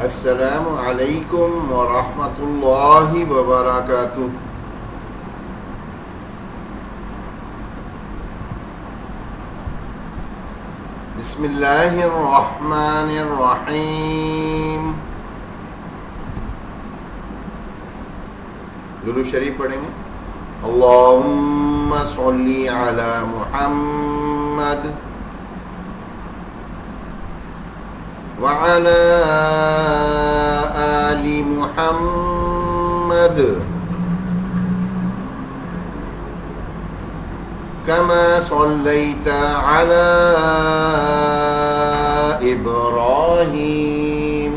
السلام علیکم ورحمۃ اللہ وبرکاتہ. بسم اللہ الرحمن الرحیم. درود شریف پڑھیں گے. اللہم صلی علی محمد وعلى آل محمد كما صليت على إبراهيم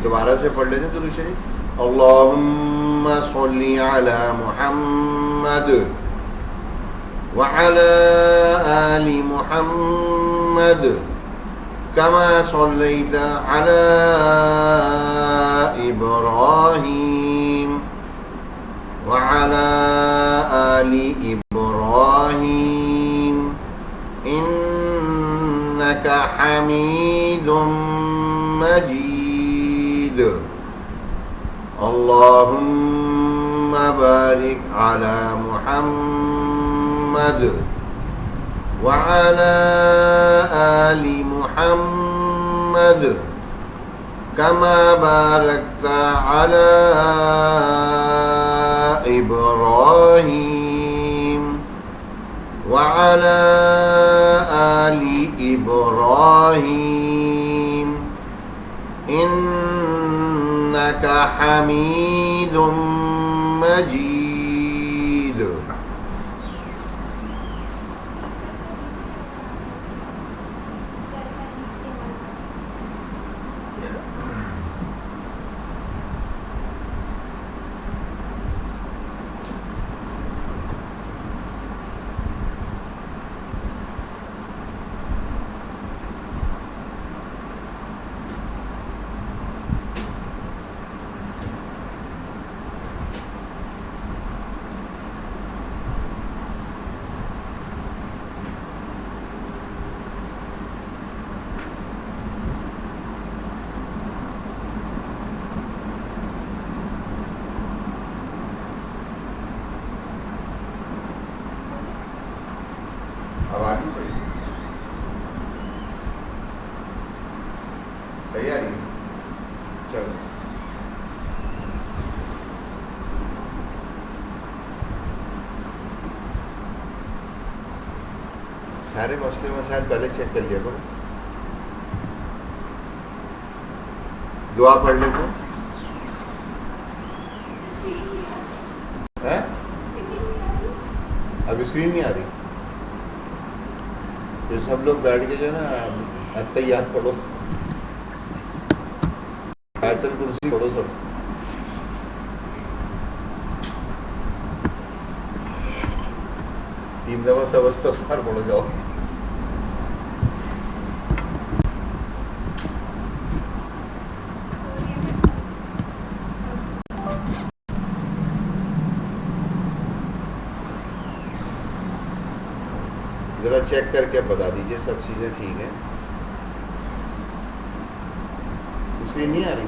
دوبارہ سے پڑھ لیتے درود شریف. اللہم صلی علی محمد وعلى آل محمد كما صليت على إبراهيم وعلى آل إبراهيم إنك حميد مجيد. اللهم بارك على محمد وعلى آل محمد كما باركت على إبراهيم وعلى آل إبراهيم إنك حميد مجيد. سارے مسئلے مسائل پہلے چیک کر لیا کرو. دعا پڑھ لیتے ہیں. اب اسکرین نہیں آ رہی. پھر سب لوگ بیٹھ کے جو ہے نا اتحیات پڑھو, آیت الکرسی پڑھو سب. تین دفعہ سب استغفار پڑھو جاؤ. ذرا چیک کر کے بتا دیجئے سب چیزیں ٹھیک ہیں. اسکرین نہیں آ رہی.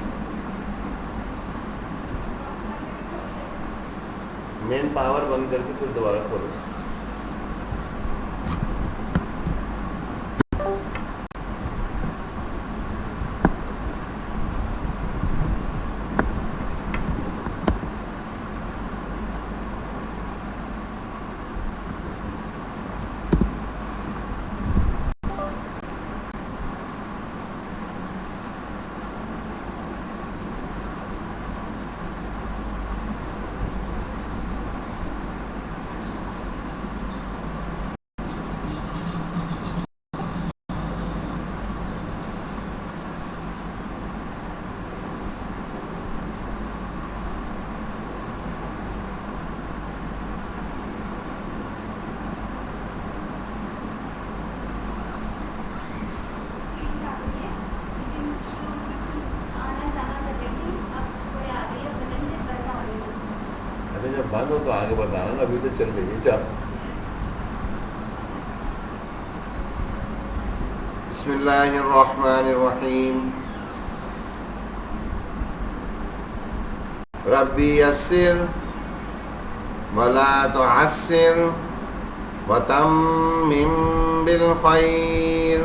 مین پاور بند کر کے پھر دوبارہ کھولو. بند ہو تو آگے بتانا نا، ابھی تو چل رہی ہے چل. بسم اللہ الرحمن الرحیم. ربی یسر ولا تعسر وتمم بالخیر.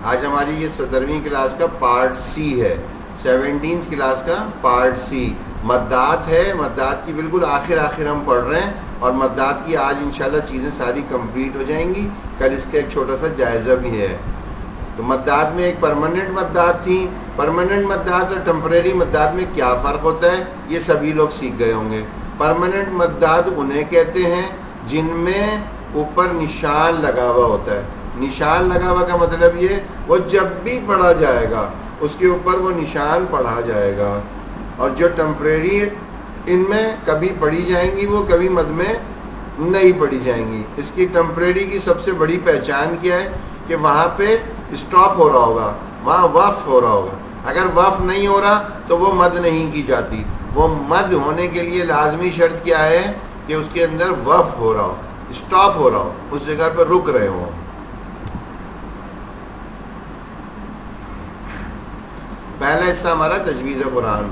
آج ہماری یہ 17ویں کلاس کا پارٹ سی ہے، 17 کلاس کا پارٹ سی مدات ہے. مدات کی بالکل آخر ہم پڑھ رہے ہیں، اور مدات کی آج انشاءاللہ چیزیں ساری کمپلیٹ ہو جائیں گی. کل اس کا ایک چھوٹا سا جائزہ بھی ہے. تو مدات میں ایک پرماننٹ مدات تھی. پرماننٹ مدات اور ٹمپریری مدات میں کیا فرق ہوتا ہے یہ سبھی لوگ سیکھ گئے ہوں گے. پرماننٹ مدات انہیں کہتے ہیں جن میں اوپر نشان لگا ہوا ہوتا ہے. نشان لگا ہوا کا مطلب یہ وہ جب بھی پڑھا جائے گا اس کے اوپر وہ نشان پڑھا جائے گا. اور جو ٹمپریری ان میں کبھی پڑھی جائیں گی وہ کبھی مد میں نہیں پڑھی جائیں گی. اس کی ٹمپریری کی سب سے بڑی پہچان کیا ہے کہ وہاں پہ اسٹاپ ہو رہا ہوگا، وہاں وقف ہو رہا ہوگا. اگر وقف نہیں ہو رہا تو وہ مد نہیں کی جاتی. وہ مد ہونے کے لیے لازمی شرط کیا ہے کہ اس کے اندر وقف ہو رہا ہو، اسٹاپ ہو رہا ہو، اس جگہ پہ رک رہے ہوں. پہلا حصہ ہمارا تجوید قرآن.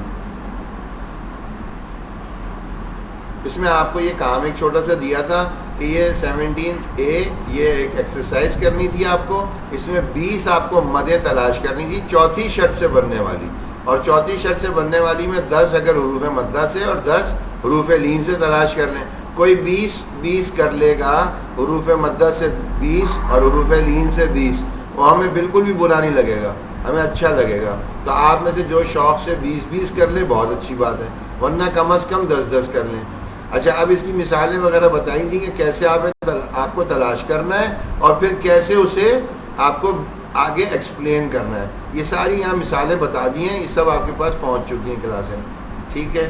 اس میں آپ کو یہ کام ایک چھوٹا سا دیا تھا کہ یہ 17A یہ ایک ایکسرسائز کرنی تھی آپ کو. اس میں 20 آپ کو مدیں تلاش کرنی تھی چوتھی شرط سے بننے والی، اور چوتھی شرط سے بننے والی میں 10 اگر حروف مدہ سے اور 10 حروف لین سے تلاش کر لیں. کوئی 20 کر لے گا حروف مدہ سے 20 اور حروف لین سے 20، وہ ہمیں بالکل بھی برا نہیں لگے گا، ہمیں اچھا لگے گا. تو آپ میں سے جو شوق سے 20 کر لے بہت اچھی بات ہے، ورنہ کم از کم 10 کر لیں. اچھا، اب اس کی مثالیں وغیرہ بتائی تھیں کہ کیسے آپ کو تلاش کرنا ہے اور پھر کیسے اسے آپ کو آگے ایکسپلین کرنا ہے. یہ ساری یہاں مثالیں بتا دی ہیں، یہ سب آپ کے پاس پہنچ چکی ہیں کلاسیں. ٹھیک ہے.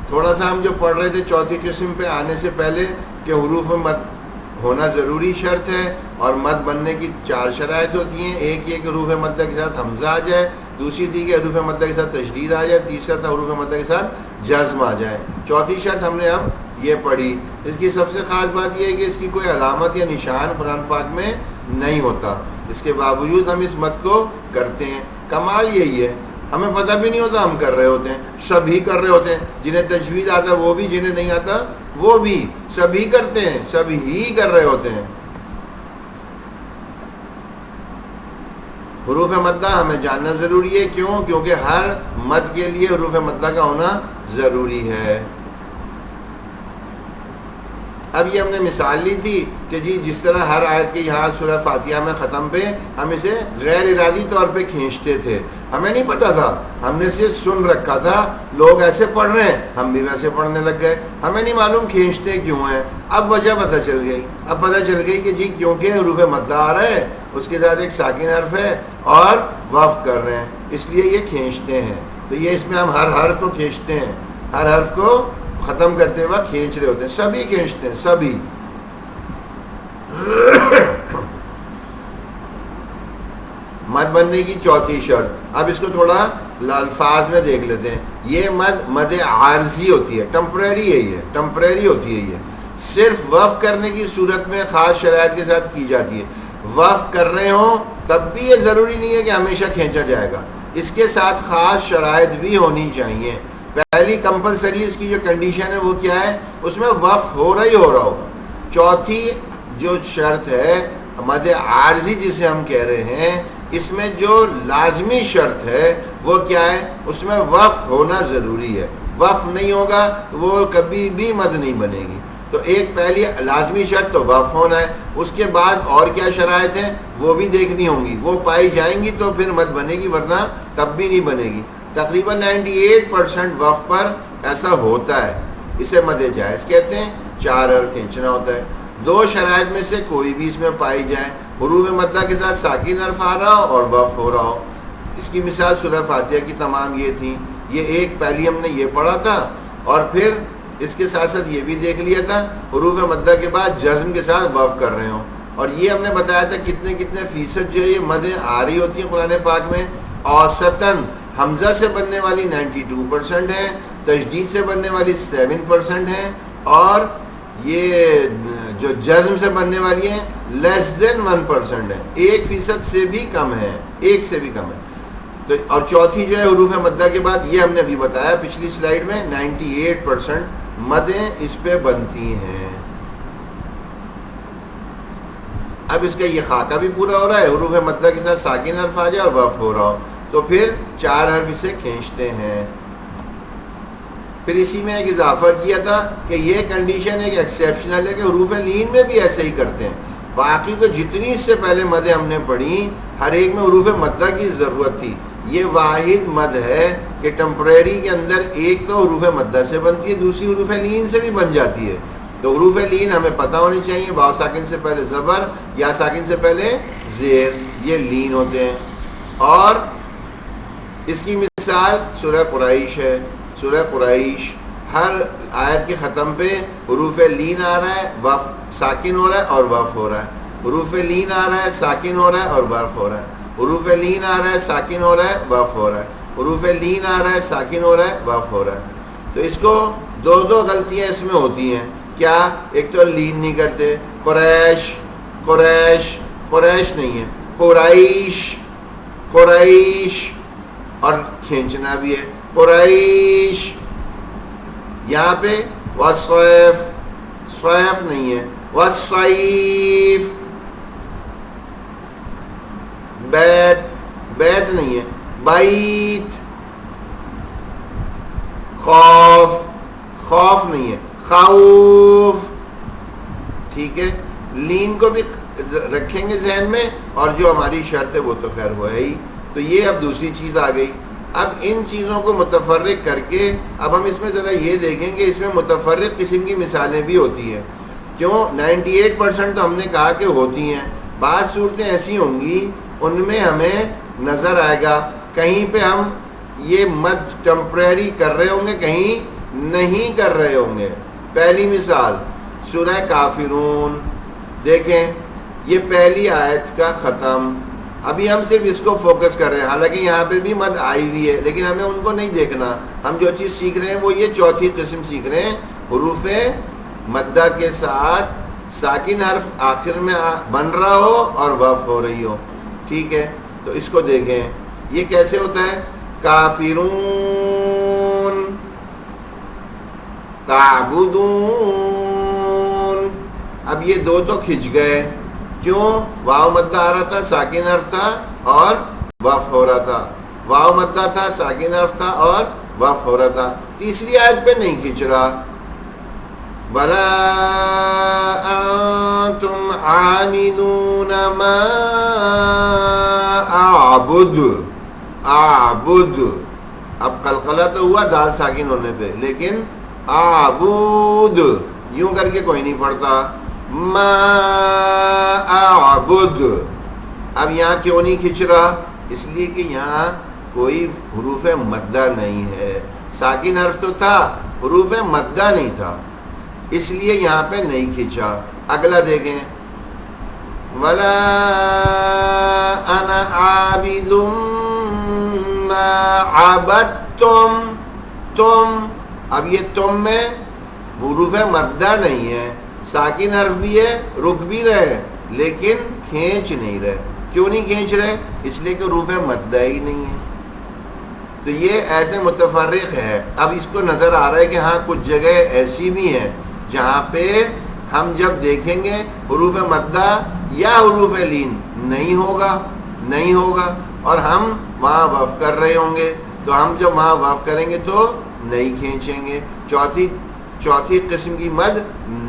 تھوڑا سا ہم جو پڑھ رہے تھے چوتھی قسم پہ آنے سے پہلے کہ حروف مد ہونا ضروری شرط ہے، اور مد بننے کی 4 شرائط ہوتی ہیں. ایک یہ کہ حروف مدہ کے ساتھ حمزہ آ جائے، دوسری تھی کہ حروف مدہ کے ساتھ تشدید آ جائے، تیسرا تھا حروف مدہ کے ساتھ جزم آ جائے. چوتھی شرط ہم نے اب یہ پڑھی. اس کی سب سے خاص بات یہ ہے کہ اس کی کوئی علامت یا نشان قرآن پاک میں نہیں ہوتا، اس کے باوجود ہم اس مد کو کرتے ہیں. کمال یہی ہے، ہمیں پتہ بھی نہیں ہوتا ہم کر رہے ہوتے ہیں. سبھی کر رہے ہوتے ہیں، جنہیں تجوید آتا وہ بھی، جنہیں نہیں آتا وہ بھی، سبھی کرتے ہیں، سبھی ہی کر رہے ہوتے ہیں. حروف مدہ ہمیں جاننا ضروری ہے. کیوں؟ کیونکہ ہر مد کے لیے حروف مدہ کا ہونا ضروری ہے. اب یہ ہم نے مثال لی تھی کہ جی جس طرح ہر آیت کے یہاں سورہ فاتحہ میں ختم پہ ہم اسے غیر ارادی طور پہ کھینچتے تھے. ہمیں نہیں پتا تھا، ہم نے صرف سن رکھا تھا لوگ ایسے پڑھ رہے ہیں، ہم بھی ویسے پڑھنے لگ گئے. ہمیں نہیں معلوم کھینچتے کیوں ہیں. اب وجہ پتہ چل گئی. اب پتہ چل گئی کہ جی کیونکہ حروف مدہ آ رہا ہے، اس کے ساتھ ایک ساکن حرف ہے اور وقف کر رہے ہیں، اس لیے یہ کھینچتے ہیں. تو یہ اس میں ہم ہر حرف کو کھینچتے ہیں، ہر حرف کو ختم کرتے وقت کھینچ رہے ہوتے ہیں. سبھی کھینچتے ہیں، سبھی. مد بننے کی چوتھی شرط. اب اس کو تھوڑا الفاظ میں دیکھ لیتے ہیں. یہ مد عارضی ہوتی ہے، ٹمپریری ہے، یہ ٹمپریری ہوتی ہے. یہ صرف وقف کرنے کی صورت میں خاص شرائط کے ساتھ کی جاتی ہے. وقف کر رہے ہوں تب بھی یہ ضروری نہیں ہے کہ ہمیشہ کھینچا جائے گا، اس کے ساتھ خاص شرائط بھی ہونی چاہیے. پہلی کمپلسری اس کی جو کنڈیشن ہے وہ کیا ہے؟ اس میں وقف ہو رہا ہوگا. چوتھی جو شرط ہے مد عارضی جسے ہم کہہ رہے ہیں، اس میں جو لازمی شرط ہے وہ کیا ہے؟ اس میں وقف ہونا ضروری ہے. وقف نہیں ہوگا وہ کبھی بھی مد نہیں بنے گی. تو ایک پہلی لازمی شرط تو وقف ہونا ہے. اس کے بعد اور کیا شرائط ہیں وہ بھی دیکھنی ہوں گی، وہ پائی جائیں گی تو پھر مد بنے گی، ورنہ تب بھی نہیں بنے گی. تقریباً 98% وقف پر ایسا ہوتا ہے. اسے مد جائز کہتے ہیں. 4 حرف کھینچنا ہوتا ہے. 2 شرائط میں سے کوئی بھی اس میں پائی جائے، حروف مدہ کے ساتھ ساکن حرف آ رہا ہو اور وقف ہو رہا ہو. اس کی مثال سورہ فاتحہ کی تمام یہ تھی. یہ ایک پہلی ہم نے یہ پڑھا تھا، اور پھر اس کے ساتھ ساتھ یہ بھی دیکھ لیا تھا حروف مدہ کے بعد جزم کے ساتھ وقف کر رہے ہوں. اور یہ ہم نے بتایا تھا کتنے کتنے فیصد جو ہے یہ مدیں آ رہی ہوتی ہیں قرآن پاک میں. اوسطاً حمزہ سے بننے والی 92% ہیں, تشدید سے بننے والی 7% ہیں, اور یہ جو جزم سے بننے والی ہیں لیس دین 1% ہے, 1% سے بھی کم ہے, 1 سے بھی کم ہے. تو اور چوتھی جو ہے حروف مدہ کے بعد, یہ ہم نے ابھی بتایا پچھلی سلائیڈ میں, 98% مدیں اس پہ بنتی ہیں. اب اس کا یہ خاکہ بھی پورا ہو رہا ہے, حروف مدہ کے ساتھ ساکن حرف آ جائے اور وقف ہو رہا ہو تو پھر 4 حرف اسے کھینچتے ہیں. پھر اسی میں ایک اضافہ کیا تھا کہ یہ کنڈیشن ایک ایکسیپشنل ہے کہ حروف لین میں بھی ایسے ہی کرتے ہیں. باقی تو جتنی اس سے پہلے مدیں ہم نے پڑھی ہر ایک میں حروف مدہ کی ضرورت تھی. یہ واحد مد ہے کہ ٹمپریری کے اندر ایک تو حروف مدہ سے بنتی ہے, دوسری حروف لین سے بھی بن جاتی ہے. تو حروف لین ہمیں پتہ ہونی چاہیے, واو ساکن سے پہلے زبر, یا ساکن سے پہلے زیر, یہ لین ہوتے ہیں. اور اس کی مثال سورہ قریش ہے. سورہ قریش ہر آیت کے ختم پہ حروف لین آ رہا ہے, وقف ساکن ہو رہا ہے اور وقف ہو رہا ہے, حروف لین آ رہا ہے, ساکن ہو رہا ہے اور وقف ہو رہا ہے, حروف لین آ رہا ہے, ساکن ہو رہا ہے, وقف ہو رہا ہے, حروف لین آ رہا ہے, ساکن ہو رہا ہے, وقف ہو رہا ہے. تو اس کو دو غلطیاں اس میں ہوتی ہیں. کیا؟ ایک تو لین نہیں کرتے, قریش قریش قریش نہیں ہے, قریش قریش, اور کھینچنا بھی ہے قریش. یہاں پہ وصیف صیف نہیں ہے, وصیف. بیت بیت نہیں ہے, بیت. خوف خوف نہیں ہے, خوف. ٹھیک ہے, لین کو بھی رکھیں گے ذہن میں, اور جو ہماری شرط ہے وہ تو خیر ہو ہے ہی. تو یہ اب دوسری چیز آ گئی. اب ان چیزوں کو متفرق کر کے اب ہم اس میں ذرا یہ دیکھیں کہ اس میں متفرق قسم کی مثالیں بھی ہوتی ہیں. کیوں؟ 98% تو ہم نے کہا کہ ہوتی ہیں. بعض صورتیں ایسی ہوں گی ان میں ہمیں نظر آئے گا کہیں پہ ہم یہ مد ٹمپریری کر رہے ہوں گے, کہیں نہیں کر رہے ہوں گے. پہلی مثال سورہ کافرون دیکھیں, یہ پہلی آیت کا ختم. ابھی ہم صرف اس کو فوکس کر رہے ہیں, حالانکہ یہاں پہ بھی مد آئی ہوئی ہے, لیکن ہمیں ان کو نہیں دیکھنا. ہم جو چیز سیکھ رہے ہیں وہ یہ چوتھی قسم سیکھ رہے ہیں, حروف مدہ کے ساتھ ساکن حرف آخر میں بن رہا ہو اور وقف ہو رہی ہو. ٹھیک ہے, تو اس کو دیکھیں یہ کیسے ہوتا ہے. کافرون, تعبدون. اب یہ دو تو کھنچ گئے. کیوں؟ واو مدہ آ رہا تھا, ساکن حرف تھا اور وقف ہو رہا تھا. واو مدہ تھا, ساکن حرف تھا اور وقف ہو رہا تھا. تیسری آیت پہ نہیں کھنچ رہا. وَلَا أَنْتُمْ عَامِلُونَ مَا أَعْبُدُ. اعبد, اب قلقلہ تو ہوا دال ساکن ہونے پہ, لیکن اعبد یوں کر کے کوئی نہیں پڑھتا. ما اعبد. اب یہاں کیوں نہیں کھنچ رہا؟ اس لیے کہ یہاں کوئی حروف مدہ نہیں ہے. ساکن حرف تو تھا, حروف مدہ نہیں تھا, اس لیے یہاں پہ نہیں کھنچا. اگلا دیکھیں, وَلَا أَنَا عَابِدٌ مَا عَبَدْتُمْ. تم, اب یہ تم میں حروف مدہ نہیں ہے, ساکن حرف بھی ہے, رک بھی رہے, لیکن کھینچ نہیں رہے. کیوں نہیں کھینچ رہے؟ اس لیے کہ حروف مدہ ہی نہیں ہے. تو یہ ایسے متفرق ہے. اب اس کو نظر آ رہا ہے کہ ہاں کچھ جگہ ایسی بھی ہیں جہاں پہ ہم جب دیکھیں گے حروف مدہ یا حروف لین نہیں ہوگا اور ہم وہاں وقف کر رہے ہوں گے, تو ہم جب وہاں وقف کریں گے تو نہیں کھینچیں گے. چوتھی قسم کی مد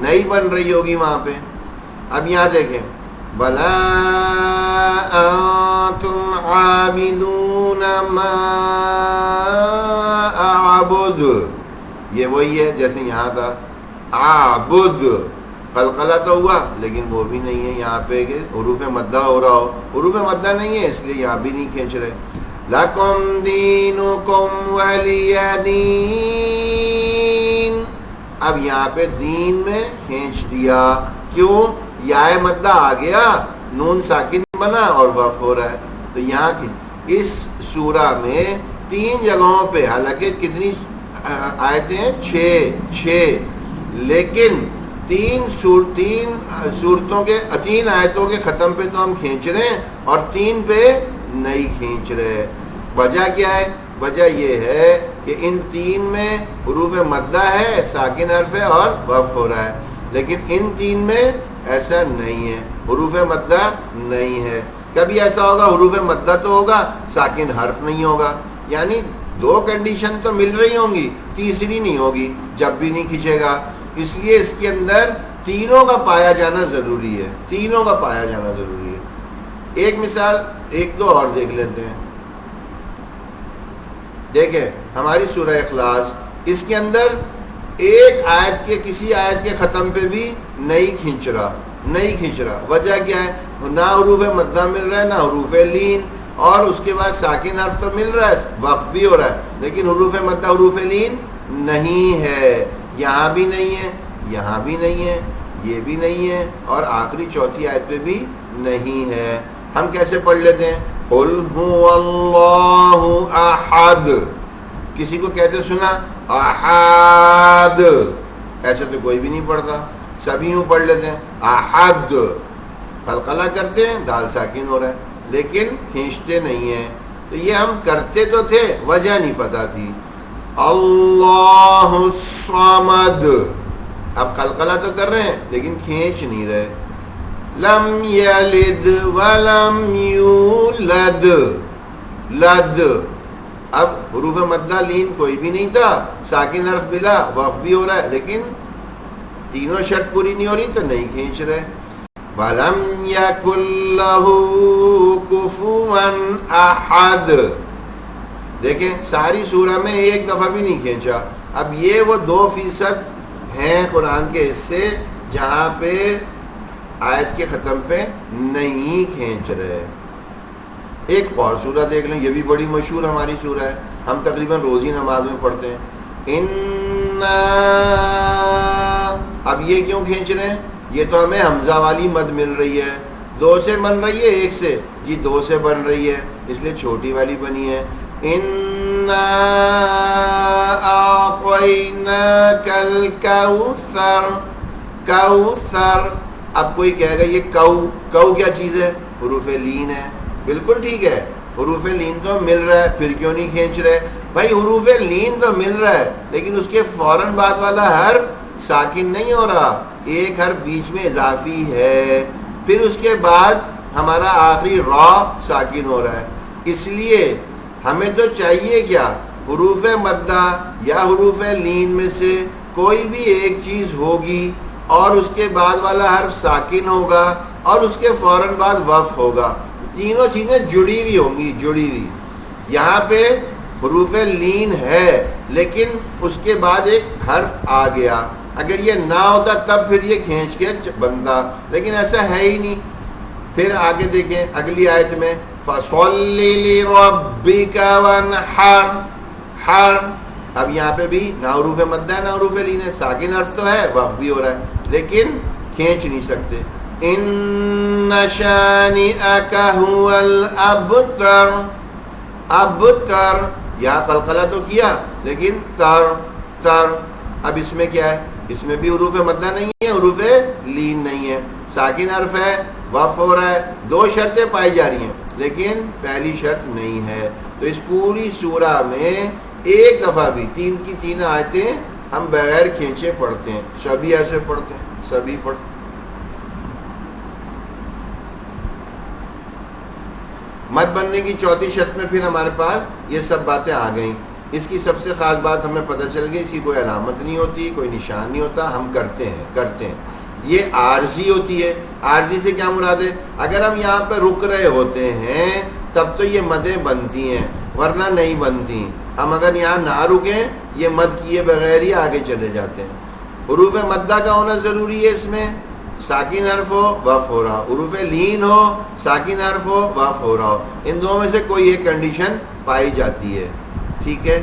نہیں بن رہی ہوگی وہاں پہ. اب یہاں دیکھیں, بلا انتم عابدون ما اعبد. یہ وہی ہے جیسے یہاں تھا عابد, قلقلہ تو ہوا لیکن وہ بھی نہیں ہے یہاں پہ کہ حروف مدہ ہو رہا ہو. حروف مدہ نہیں ہے اس لیے یہاں بھی نہیں کھینچ رہے. لَكُمْ دِينُكُمْ وَلِيَ دِينِ. اب یہاں پہ دین میں کھینچ دیا. کیوں؟ یا مدہ آ گیا، نون ساکن بنا اور وقف ہو رہا ہے. تو یہاں کی اس سورہ میں 3 جگہوں پہ، حالانکہ کتنی آیتیں ہیں؟ 6 لیکن 3 صورتوں کے 3 آیتوں کے ختم پہ تو ہم کھینچ رہے ہیں اور 3 پہ نہیں کھینچ رہے. وجہ کیا ہے؟ وجہ یہ ہے کہ ان 3 میں حروف مدہ ہے، ساکن حرف ہے اور وقف ہو رہا ہے، لیکن ان 3 میں ایسا نہیں ہے، حروف مدہ نہیں ہے. کبھی ایسا ہوگا حروف مدہ تو ہوگا، ساکن حرف نہیں ہوگا، یعنی 2 کنڈیشن تو مل رہی ہوں گی، تیسری نہیں ہوگی جب بھی نہیں کھینچے گا. اس لیے اس کے اندر تینوں کا پایا جانا ضروری ہے، تینوں کا پایا جانا ضروری ہے. ایک مثال 1-2 اور دیکھ لیتے ہیں. دیکھیں ہماری سورہ اخلاص، اس کے اندر ایک آیت کے کسی آیت کے ختم پہ بھی نہیں کھینچ رہا. وجہ کیا ہے؟ نہ حروف مدہ مل رہا ہے نہ حروف لین، اور اس کے بعد ساکن حرف تو مل رہا ہے، وقف بھی ہو رہا ہے، لیکن حروف مدہ حروف لین نہیں ہے. یہاں بھی نہیں ہے، یہاں بھی نہیں ہے، یہ بھی نہیں ہے، اور آخری چوتھی آیت پہ بھی نہیں ہے. ہم کیسے پڑھ لیتے ہیں؟ قل هو اللہ احد. کسی کو کہتے سنا احد؟ ایسے تو کوئی بھی نہیں پڑھتا، سبھی یوں پڑھ لیتے ہیں احد. قلقلہ کرتے ہیں، دال ساکن ہو رہا ہے، لیکن کھینچتے نہیں ہیں. تو یہ ہم کرتے تو تھے، وجہ نہیں پتا تھی. اللہ الصمد، اب قلقلہ تو کر رہے ہیں لیکن کھینچ نہیں رہے. لم یلد ولم یولد، لد، اب حروف مدہ لین کوئی بھی نہیں تھا، ساکن حرف ملا، وقف بھی ہو رہا ہے، لیکن تینوں شرط پوری نہیں ہو رہی تو نہیں کھینچ رہے. وَلَمْ يَكُنْ لَهُ كُفُوًا أَحَدٌ. دیکھیں ساری سورہ میں ایک دفعہ بھی نہیں کھینچا. اب یہ وہ 2% ہیں قرآن کے حصے جہاں پہ آیت کے ختم پہ نہیں کھینچ رہے. ایک اور سورہ دیکھ لیں، یہ بھی بڑی مشہور ہماری سورہ ہے، ہم تقریباً روز ہی نماز میں پڑھتے ہیں. اب یہ کیوں کھینچ رہے ہیں؟ یہ تو ہمیں حمزہ والی مد مل رہی ہے، 2 سے بن رہی ہے، 1 سے جی 2 سے بن رہی ہے، اس لیے چھوٹی والی بنی ہے. اِنَّا أَعْطَيْنَاكَ الْكَوْثَرَ، کوثر. اب کوئی کہے گا یہ کو کیا چیز ہے؟ حروف لین ہے. بالکل ٹھیک ہے، حروف لین تو مل رہا ہے، پھر کیوں نہیں کھینچ رہے؟ بھائی حروف لین تو مل رہا ہے لیکن اس کے فوراً بعد والا حرف ساکن نہیں ہو رہا، ایک حرف بیچ میں اضافی ہے، پھر اس کے بعد ہمارا آخری را ساکن ہو رہا ہے. اس لیے ہمیں تو چاہیے کیا؟ حروف مدہ یا حروف لین میں سے کوئی بھی ایک چیز ہوگی اور اس کے بعد والا حرف ساکن ہوگا اور اس کے فوراً بعد وقف ہوگا. تینوں چیزیں جڑی ہوئی ہوں گی، جڑی ہوئی. یہاں پہ حروف لین ہے لیکن اس کے بعد ایک حرف آ گیا، اگر یہ نہ ہوتا تب پھر یہ کھینچ کے بنتا، لیکن ایسا ہے ہی نہیں. پھر آگے دیکھیں اگلی آیت میں فَصَلِّ لِرَبِّكَ وَانْحَرْ، حر. اب یہاں پہ بھی نہ حروف مدہ ہے نہ حروف لین ہے، ساکن حرف تو ہے، وقف بھی ہو رہا ہے لیکن کھینچ نہیں سکتے. إِنَّ شَانِئَكَ هُوَ الْأَبْتَرُ، ابتر، یہاں قلقلہ تو کیا لیکن تر. اب اس میں کیا ہے؟ اس میں بھی حروف مدہ نہیں ہے، حروف لین نہیں ہے، ساکن حرف ہے، وقف ہو رہا ہے. 2 شرطیں پائی جا رہی ہیں لیکن پہلی شرط نہیں ہے. تو اس پوری سورہ میں ایک دفعہ بھی 3 کی 3 آیتیں ہم بغیر کھینچے پڑھتے ہیں، سبھی ایسے پڑھتے ہیں، سبھی پڑھتے ہیں. مد بننے کی چوتھی شرط میں پھر ہمارے پاس یہ سب باتیں آ گئیں. اس کی سب سے خاص بات ہمیں پتہ چل گئی، اس کی کوئی علامت نہیں ہوتی، کوئی نشان نہیں ہوتا، ہم کرتے ہیں. یہ عارضی ہوتی ہے. عارضی سے کیا مراد ہے؟ اگر ہم یہاں پہ رک رہے ہوتے ہیں تب تو یہ مدیں بنتی ہیں ورنہ نہیں بنتی. ہم اگر یہاں نہ رکیں یہ مد کیے بغیر ہی آگے چلے جاتے ہیں. حروف مدہ کا ہونا ضروری ہے، اس میں ساکن حرف ہو وقف ہو رہا ہو، حروف لین ہو ساکن حرف ہو وقف ہو رہا ہو. ان دونوں میں سے کوئی ایک کنڈیشن پائی جاتی ہے. ٹھیک ہے.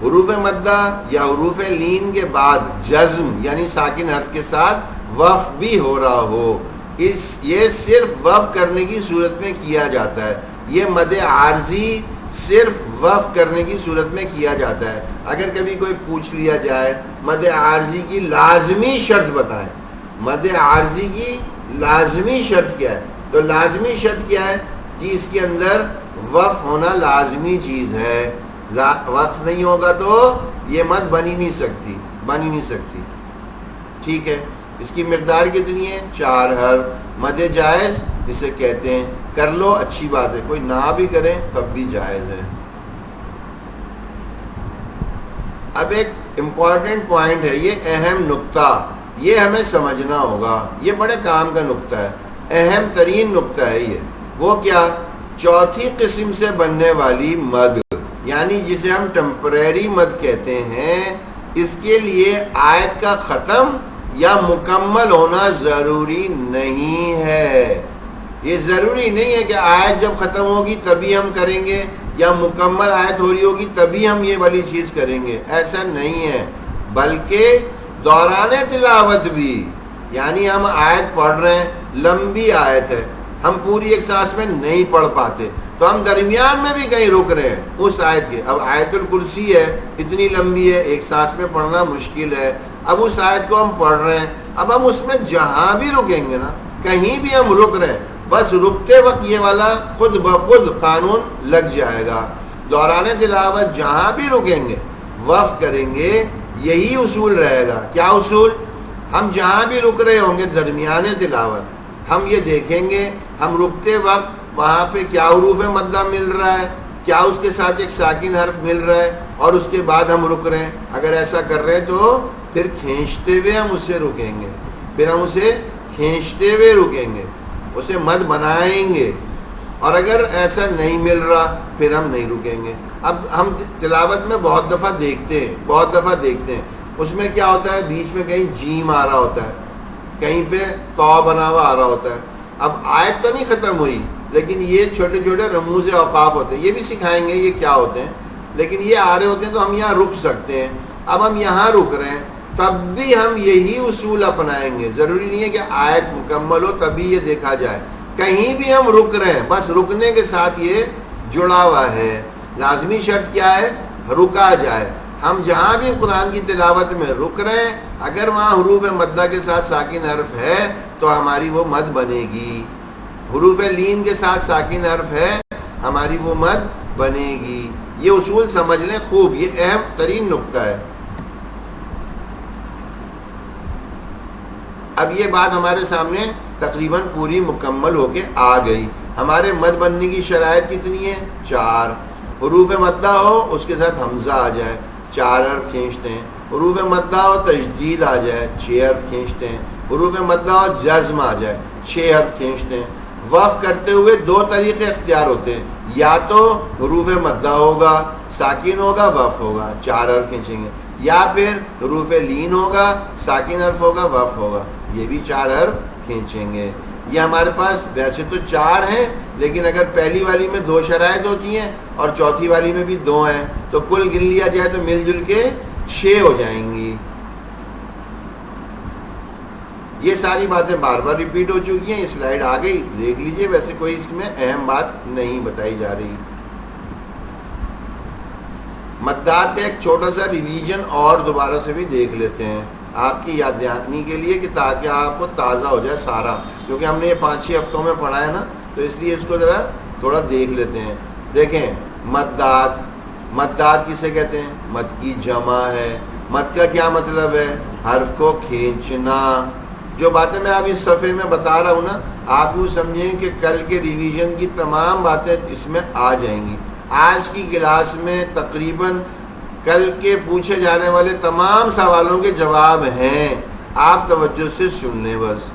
حروف مدہ یا حروف لین کے بعد جزم یعنی ساکن حرف کے ساتھ وقف بھی ہو رہا ہو، یہ صرف وقف کرنے کی صورت میں کیا جاتا ہے. یہ مد عارضی صرف وقف کرنے کی صورت میں کیا جاتا ہے. اگر کبھی کوئی پوچھ لیا جائے مد عارضی کی لازمی شرط بتائیں، مد عارضی کی لازمی شرط کیا ہے، تو لازمی شرط کیا ہے کہ اس کے اندر وقف ہونا لازمی چیز ہے. وقف نہیں ہوگا تو یہ مد بن ہی نہیں سکتی. ٹھیک ہے. اس کی مقدار کتنی ہے؟ 4 حرف. مد جائز اسے کہتے ہیں. کر لو اچھی بات ہے، کوئی نہ بھی کرے تب بھی جائز ہے. اب ایک امپورٹنٹ پوائنٹ ہے، یہ اہم نقطہ، یہ ہمیں سمجھنا ہوگا. یہ بڑے کام کا نقطہ ہے، اہم ترین نقطہ ہے. یہ وہ کیا؟ چوتھی قسم سے بننے والی مد، یعنی جسے ہم ٹیمپریری مد کہتے ہیں، اس کے لیے آیت کا ختم یا مکمل ہونا ضروری نہیں ہے. یہ ضروری نہیں ہے کہ آیت جب ختم ہوگی تبھی ہم کریں گے، یا مکمل آیت ہو رہی ہوگی تبھی ہم یہ والی چیز کریں گے. ایسا نہیں ہے، بلکہ دوران تلاوت بھی، یعنی ہم آیت پڑھ رہے ہیں، لمبی آیت ہے، ہم پوری ایک سانس میں نہیں پڑھ پاتے تو ہم درمیان میں بھی کہیں رک رہے ہیں اس آیت کے. اب آیت الکرسی ہے، اتنی لمبی ہے، ایک سانس میں پڑھنا مشکل ہے. اب اس آیت کو ہم پڑھ رہے ہیں، اب ہم اس میں جہاں بھی رکیں گے نا، کہیں بھی ہم رک رہے ہیں، بس رکتے وقت یہ والا خود بخود قانون لگ جائے گا. دوران تلاوت جہاں بھی رکیں گے، وقف کریں گے، یہی اصول رہے گا. کیا اصول؟ ہم جہاں بھی رک رہے ہوں گے درمیان تلاوت، ہم یہ دیکھیں گے ہم رکتے وقت وہاں پہ کیا حروف مدہ مل رہا ہے، کیا اس کے ساتھ ایک ساکن حرف مل رہا ہے، اور اس کے بعد ہم رک رہے ہیں. اگر ایسا کر رہے ہیں تو پھر کھینچتے ہوئے ہم اسے رکیں گے، پھر ہم اسے کھینچتے ہوئے رکیں گے، اسے مد بنائیں گے. اور اگر ایسا نہیں مل رہا پھر ہم نہیں رکیں گے. اب ہم تلاوت میں بہت دفعہ دیکھتے ہیں اس میں کیا ہوتا ہے، بیچ میں کہیں جیم آ رہا ہوتا ہے، کہیں پہ تو بنا ہوا آ رہا ہوتا ہے. اب آیت تو نہیں ختم ہوئی، لیکن یہ چھوٹے چھوٹے رموز اوقاف ہوتے ہیں، یہ بھی سکھائیں گے یہ کیا ہوتے ہیں، لیکن یہ آ رہے ہوتے ہیں تو ہم یہاں رک سکتے ہیں. اب ہم یہاں رک رہے ہیں تب بھی ہم یہی اصول اپنائیں گے. ضروری نہیں ہے کہ آیت مکمل ہو تبھی یہ دیکھا جائے، کہیں بھی ہم رک رہے ہیں، بس رکنے کے ساتھ یہ جڑا ہوا ہے. لازمی شرط کیا ہے؟ رکا جائے. ہم جہاں بھی قرآن کی تلاوت میں رک رہے ہیں، اگر وہاں حروف مدہ کے ساتھ ساکن حرف ہے تو ہماری وہ مد بنے گی. حروف لین کے ساتھ ساکن حرف ہے، ہماری وہ مد بنے گی. یہ اصول سمجھ لیں خوب، یہ اہم ترین نقطہ ہے. اب یہ بات ہمارے سامنے تقریباً پوری مکمل ہو کے آ گئی. ہمارے مد بننے کی شرائط کتنی ہے؟ 4. حروف مدہ ہو اس کے ساتھ حمزہ آ جائے، 4 حرف کھینچتے ہیں. حروف مدہ ہو تشدید آ جائے، 6 حرف کھینچتے ہیں. حروف مدہ ہو جزم آ جائے، 6 حرف کھینچتے ہیں. وقف کرتے ہوئے 2 طریقے اختیار ہوتے ہیں، یا تو حروف مدہ ہوگا، ساکن ہوگا، وقف ہوگا، 4 حرف کھینچیں گے، یا پھر حروف لین ہوگا، ساکن حرف ہوگا، وقف ہوگا، یہ بھی 4 حرف کھینچیں گے. یہ ہمارے پاس ویسے تو 4 ہیں، لیکن اگر پہلی والی میں 2 شرائط ہوتی ہیں اور چوتھی والی میں بھی 2 ہیں تو کل گن لیا جائے تو مل جل کے 6 ہو جائیں گی. یہ ساری باتیں بار بار ریپیٹ ہو چکی ہیں. یہ سلائیڈ آ گئی، دیکھ لیجئے. ویسے کوئی اس میں اہم بات نہیں بتائی جا رہی. مدات کا ایک چھوٹا سا ریویژن اور دوبارہ سے بھی دیکھ لیتے ہیں آپ کی یاد دہانی کے لیے، کہ تاکہ آپ کو تازہ ہو جائے سارا، کیونکہ ہم نے یہ 5-6 ہفتوں میں پڑھا ہے نا، تو اس لیے اس کو ذرا تھوڑا دیکھ لیتے ہیں. دیکھیں مدات کسے کہتے ہیں؟ مد کی جمع ہے. مد کا کیا مطلب ہے؟ حرف کو کھینچنا. جو باتیں میں اب اس صفحے میں بتا رہا ہوں نا، آپ یوں سمجھیں کہ کل کے ریویژن کی تمام باتیں اس میں آ جائیں گی. آج کی کلاس میں تقریباً کل کے پوچھے جانے والے تمام سوالوں کے جواب ہیں. آپ توجہ سے سن لیں بس.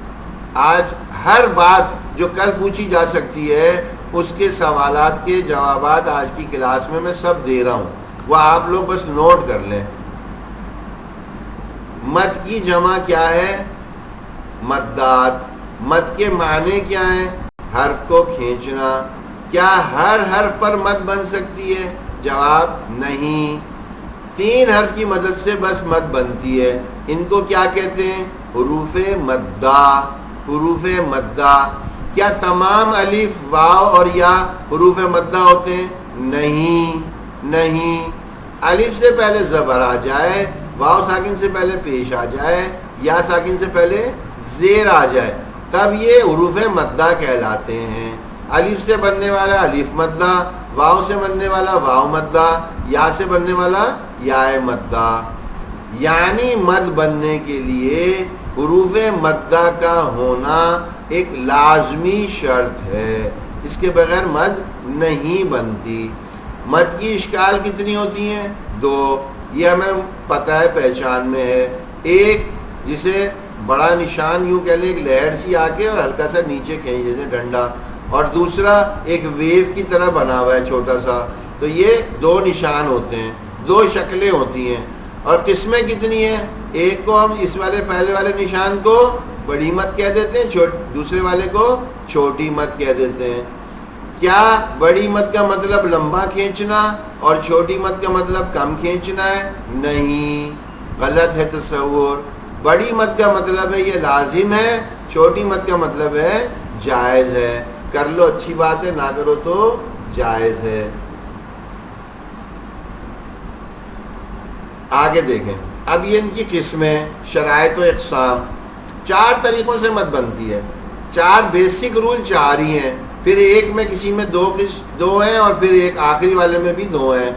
آج ہر بات جو کل پوچھی جا سکتی ہے اس کے سوالات کے جوابات آج کی کلاس میں سب دے رہا ہوں، وہ آپ لوگ بس نوٹ کر لیں. مد کی جمع کیا ہے؟ مدات. مد کے معنی کیا ہیں؟ حرف کو کھینچنا. کیا ہر حرف پر مد بن سکتی ہے؟ جواب نہیں. 3 حرف کی مدد سے بس مد بنتی ہے. ان کو کیا کہتے ہیں؟ حروف مدہ. حروف مدہ. کیا تمام الف واو اور یا حروف مدہ ہوتے ہیں؟ نہیں. الف سے پہلے زبر آ جائے، واو ساکن سے پہلے پیش آ جائے، یا ساکن سے پہلے زیر آ جائے، تب یہ حروف مدہ کہلاتے ہیں. الف سے بننے والا الف مدہ، واو سے بننے والا واو مدہ، یا سے بننے والا یا مدہ. یعنی مد بننے کے لیے حروف مدہ کا ہونا ایک لازمی شرط ہے، اس کے بغیر مد نہیں بنتی. مد کی اشکال کتنی ہوتی ہیں؟ 2. یہ ہمیں پتہ ہے، پہچان میں ہے. ایک جسے بڑا نشان یوں کہہ لیں، ایک لہر سی آ کے اور ہلکا سا نیچے کھینچ جیسے ڈنڈا، اور دوسرا ایک ویو کی طرح بنا ہوا ہے چھوٹا سا. تو یہ 2 نشان ہوتے ہیں، 2 شکلیں ہوتی ہیں. اور قسمیں کتنی ہیں؟ ایک کو ہم اس والے پہلے والے نشان کو بڑی مد کہہ دیتے ہیں، دوسرے والے کو چھوٹی مد کہہ دیتے ہیں. کیا بڑی مد کا مطلب لمبا کھینچنا اور چھوٹی مد کا مطلب کم کھینچنا ہے؟ نہیں، غلط ہے تصور. بڑی مد کا مطلب ہے یہ لازم ہے، چھوٹی مد کا مطلب ہے جائز ہے. کر لو اچھی بات ہے، نہ کرو تو جائز ہے. آگے دیکھیں. اب یہ ان کی قسمیں، شرائط و اقسام. 4 طریقوں سے مد بنتی ہے. 4 بیسک رول 4 ہی ہیں، پھر ایک میں کسی میں 2 ہیں، اور پھر ایک آخری والے میں بھی 2 ہیں.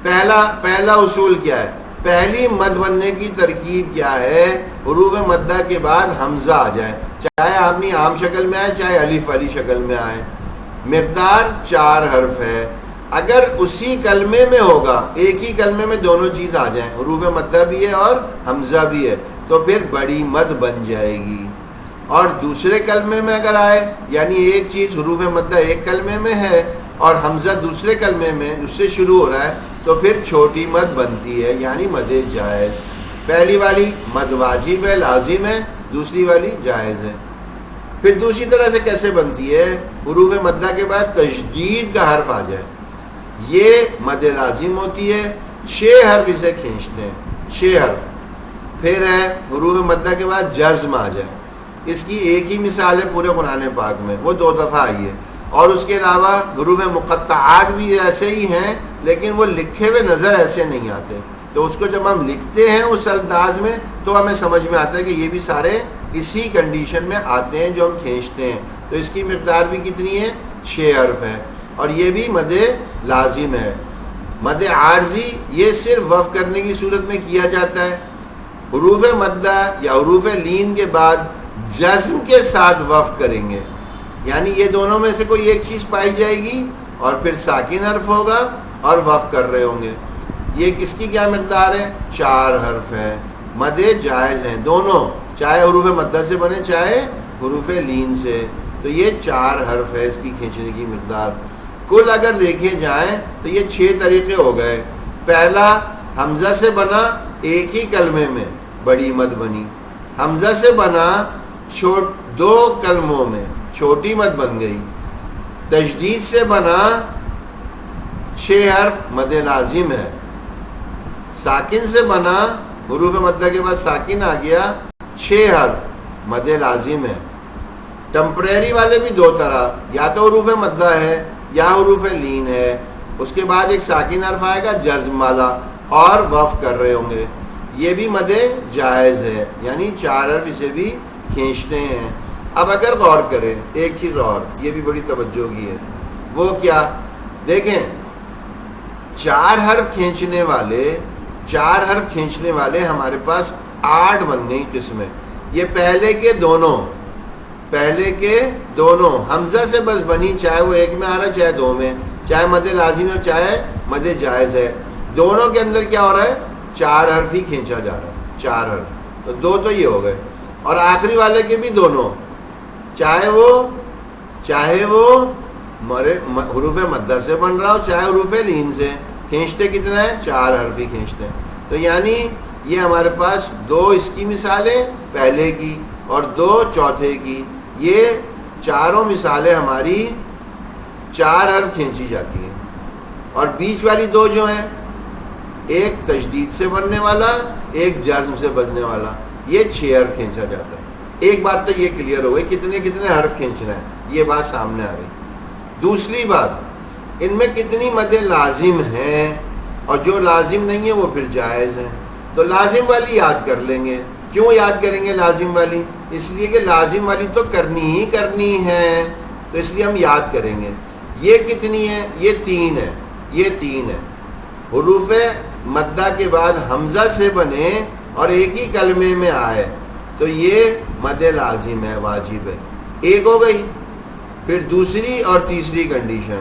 پہلا اصول کیا ہے؟ پہلی مد بننے کی ترکیب کیا ہے؟ حروف مدہ کے بعد حمزہ آ جائے، چاہے آدمی عام شکل میں آئے چاہے الف والی شکل میں آئے. مقدار 4 حرف ہے. اگر اسی کلمے میں ہوگا، ایک ہی کلمے میں دونوں چیز آ جائیں، حروف مدہ بھی ہے اور حمزہ بھی ہے، تو پھر بڑی مد بن جائے گی. اور دوسرے کلمے میں اگر آئے، یعنی ایک چیز حروف مدہ ایک کلمے میں ہے اور حمزہ دوسرے کلمے میں اس سے شروع ہو رہا ہے، تو پھر چھوٹی مد بنتی ہے، یعنی مد جائز. پہلی والی مد واجب ہے، لازم ہے، دوسری والی جائز ہے. پھر دوسری طرح سے کیسے بنتی ہے؟ حروف مدہ کے بعد تشدید کا حرف آ جائے، یہ مد لازم ہوتی ہے. 6 حرف اسے کھینچتے ہیں، 6 حرف. پھر ہے حروف مدہ کے بعد جزم آ جائے. اس کی ایک ہی مثال ہے پورے قرآن پاک میں، وہ 2 دفعہ آئی ہے. اور اس کے علاوہ حروف مقطعات بھی ایسے ہی ہیں، لیکن وہ لکھے ہوئے نظر ایسے نہیں آتے. تو اس کو جب ہم لکھتے ہیں اس انداز میں تو ہمیں سمجھ میں آتا ہے کہ یہ بھی سارے اسی کنڈیشن میں آتے ہیں جو ہم کھینچتے ہیں. تو اس کی مقدار بھی کتنی ہے؟ 6 حرف ہے. اور یہ بھی مد لازم ہے. مد عارضی یہ صرف وقف کرنے کی صورت میں کیا جاتا ہے. حروف مدہ یا حروف لین کے بعد جزم کے ساتھ وقف کریں گے، یعنی یہ دونوں میں سے کوئی ایک چیز پائی جائے گی اور پھر ساکن حرف ہوگا اور وقف کر رہے ہوں گے. یہ کس کی کیا مقدار ہے؟ 4 حرف ہے. مد جائز ہیں دونوں، چاہے حروف مدہ سے بنے چاہے حروف لین سے. تو یہ 4 حرف ہے اس کی کھینچنے کی مقدار. کل اگر دیکھے جائیں تو یہ 6 طریقے ہو گئے. پہلا، حمزہ سے بنا ایک ہی کلمے میں بڑی مد بنی. حمزہ سے بنا 2 کلموں میں چھوٹی مد بن گئی. تشدید سے بنا 6 حرف مد لازم ہے. ساکن سے بنا حروف مدہ کے بعد ساکن آ گیا 6 حرف مد لازم ہے. ٹمپریری والے بھی 2 طرح، یا تو حروف مدہ ہے یا حروف لین ہے، اس کے بعد ایک ساکن حرف آئے گا جزم والا اور وقف کر رہے ہوں گے. یہ بھی مد جائز ہے، یعنی 4 حرف اسے بھی کھینچتے ہیں. اب اگر غور کریں ایک چیز اور، یہ بھی بڑی توجہ کی ہے، وہ کیا؟ دیکھیں 4 حرف کھینچنے والے ہمارے پاس 8 بن گئی قسمیں. یہ پہلے کے دونوں حمزہ سے بس بنی، چاہے وہ ایک میں آ رہا ہے چاہے 2 میں، چاہے مد لازم ہے چاہے مد جائز ہے. دونوں کے اندر کیا ہو رہا ہے؟ 4 حرف ہی کھینچا جا رہا ہے. 4 حرف، تو 2 تو یہ ہو گئے. اور آخری والے کے بھی دونوں، چاہے وہ حروف مدہ سے بن رہا ہو چاہے حروف لین سے، کھینچتے کتنا ہے؟ 4 حرف ہی کھینچتے ہیں. تو یعنی یہ ہمارے پاس 2 اس کی مثالیں پہلے کی اور 2 چوتھے کی. یہ چاروں مثالیں ہماری 4 حرف کھینچی جاتی ہیں. اور بیچ والی 2 جو ہیں ایک تشدید سے بننے والا، ایک جزم سے بننے والا، یہ 6 حرف کھینچا جاتا ہے۔ ایک بات تو یہ کلیئر ہو گئی کتنے کتنے حرف کھینچنا ہے، یہ بات سامنے آ گئی۔ دوسری بات، ان میں کتنی مد لازم ہیں اور جو لازم نہیں ہے وہ پھر جائز ہیں۔ تو لازم والی یاد کر لیں گے۔ کیوں یاد کریں گے لازم والی؟ اس لیے کہ لازم والی تو کرنی ہی کرنی ہے، تو اس لیے ہم یاد کریں گے۔ یہ کتنی ہے؟ یہ 3 ہے، یہ 3 ہے۔ حروف مدہ کے بعد حمزہ سے بنے اور ایک ہی کلمے میں آئے تو یہ مد لازم ہے، واجب ہے۔ ایک ہو گئی۔ پھر دوسری اور تیسری کنڈیشن،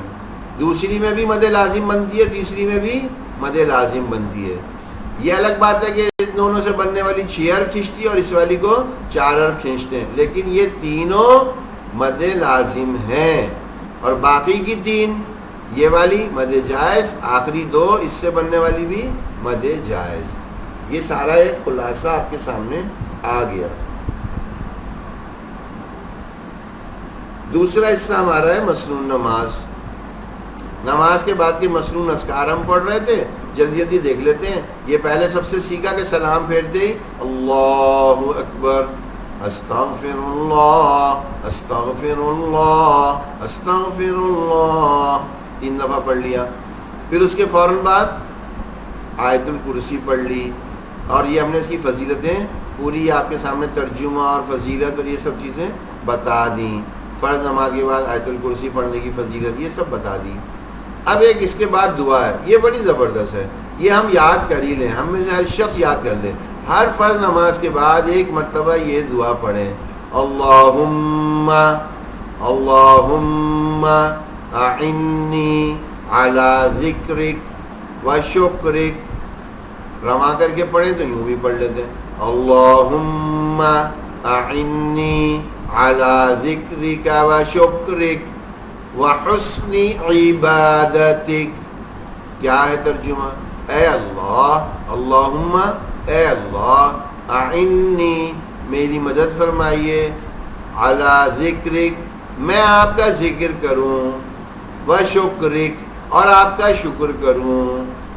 دوسری میں بھی مد لازم بنتی ہے، تیسری میں بھی مد لازم بنتی ہے۔ یہ الگ بات ہے کہ دونوں سے بننے والی 6 حرف کھینچتی ہے اور اس والی کو 4 حرف کھینچتے ہیں، لیکن یہ تینوں مد لازم ہیں، اور باقی کی 3 یہ والی مد جائز، آخری 2 اس سے بننے والی بھی مد جائز۔ یہ سارا ایک خلاصہ آپ کے سامنے آ گیا۔ دوسرا حصہ ہمارا ہے مسنون نماز۔ نماز کے بعد کے مسنون اذکار ہم پڑھ رہے تھے، جلدی جلدی دیکھ لیتے ہیں۔ یہ پہلے سب سے سیکھا کہ سلام پھیرتے ہی اللہ اکبر، استغفر اللہ استغفر اللہ استغفر اللہ 3 دفعہ پڑھ لیا۔ پھر اس کے فوراً بعد آیت الکرسی پڑھ لی، اور یہ ہم نے اس کی فضیلتیں پوری آپ کے سامنے ترجمہ اور فضیلت اور یہ سب چیزیں بتا دیں۔ فرض نماز کے بعد آیت الکرسی پڑھنے کی فضیلت یہ سب بتا دی۔ اب ایک اس کے بعد دعا ہے، یہ بڑی زبردست ہے، یہ ہم یاد کر ہی لیں، ہم میں سے ہر شخص یاد کر لیں۔ ہر فرض نماز کے بعد ایک مرتبہ یہ دعا پڑھیں، اللہم اللہم اعنی علی ذکرک و شکرک۔ رواں کر کے پڑھیں تو یوں بھی پڑھ لیتے ہیں، اللہم اعنی علی ذکرک و شکرک وحسن عبادتک۔ کیا ہے ترجمہ؟ اے اللہ، اللہم اے اللہ، اعنی میری مدد فرمائیے، علی ذکرک میں آپ کا ذکر کروں، وشکرک اور آپ کا شکر کروں،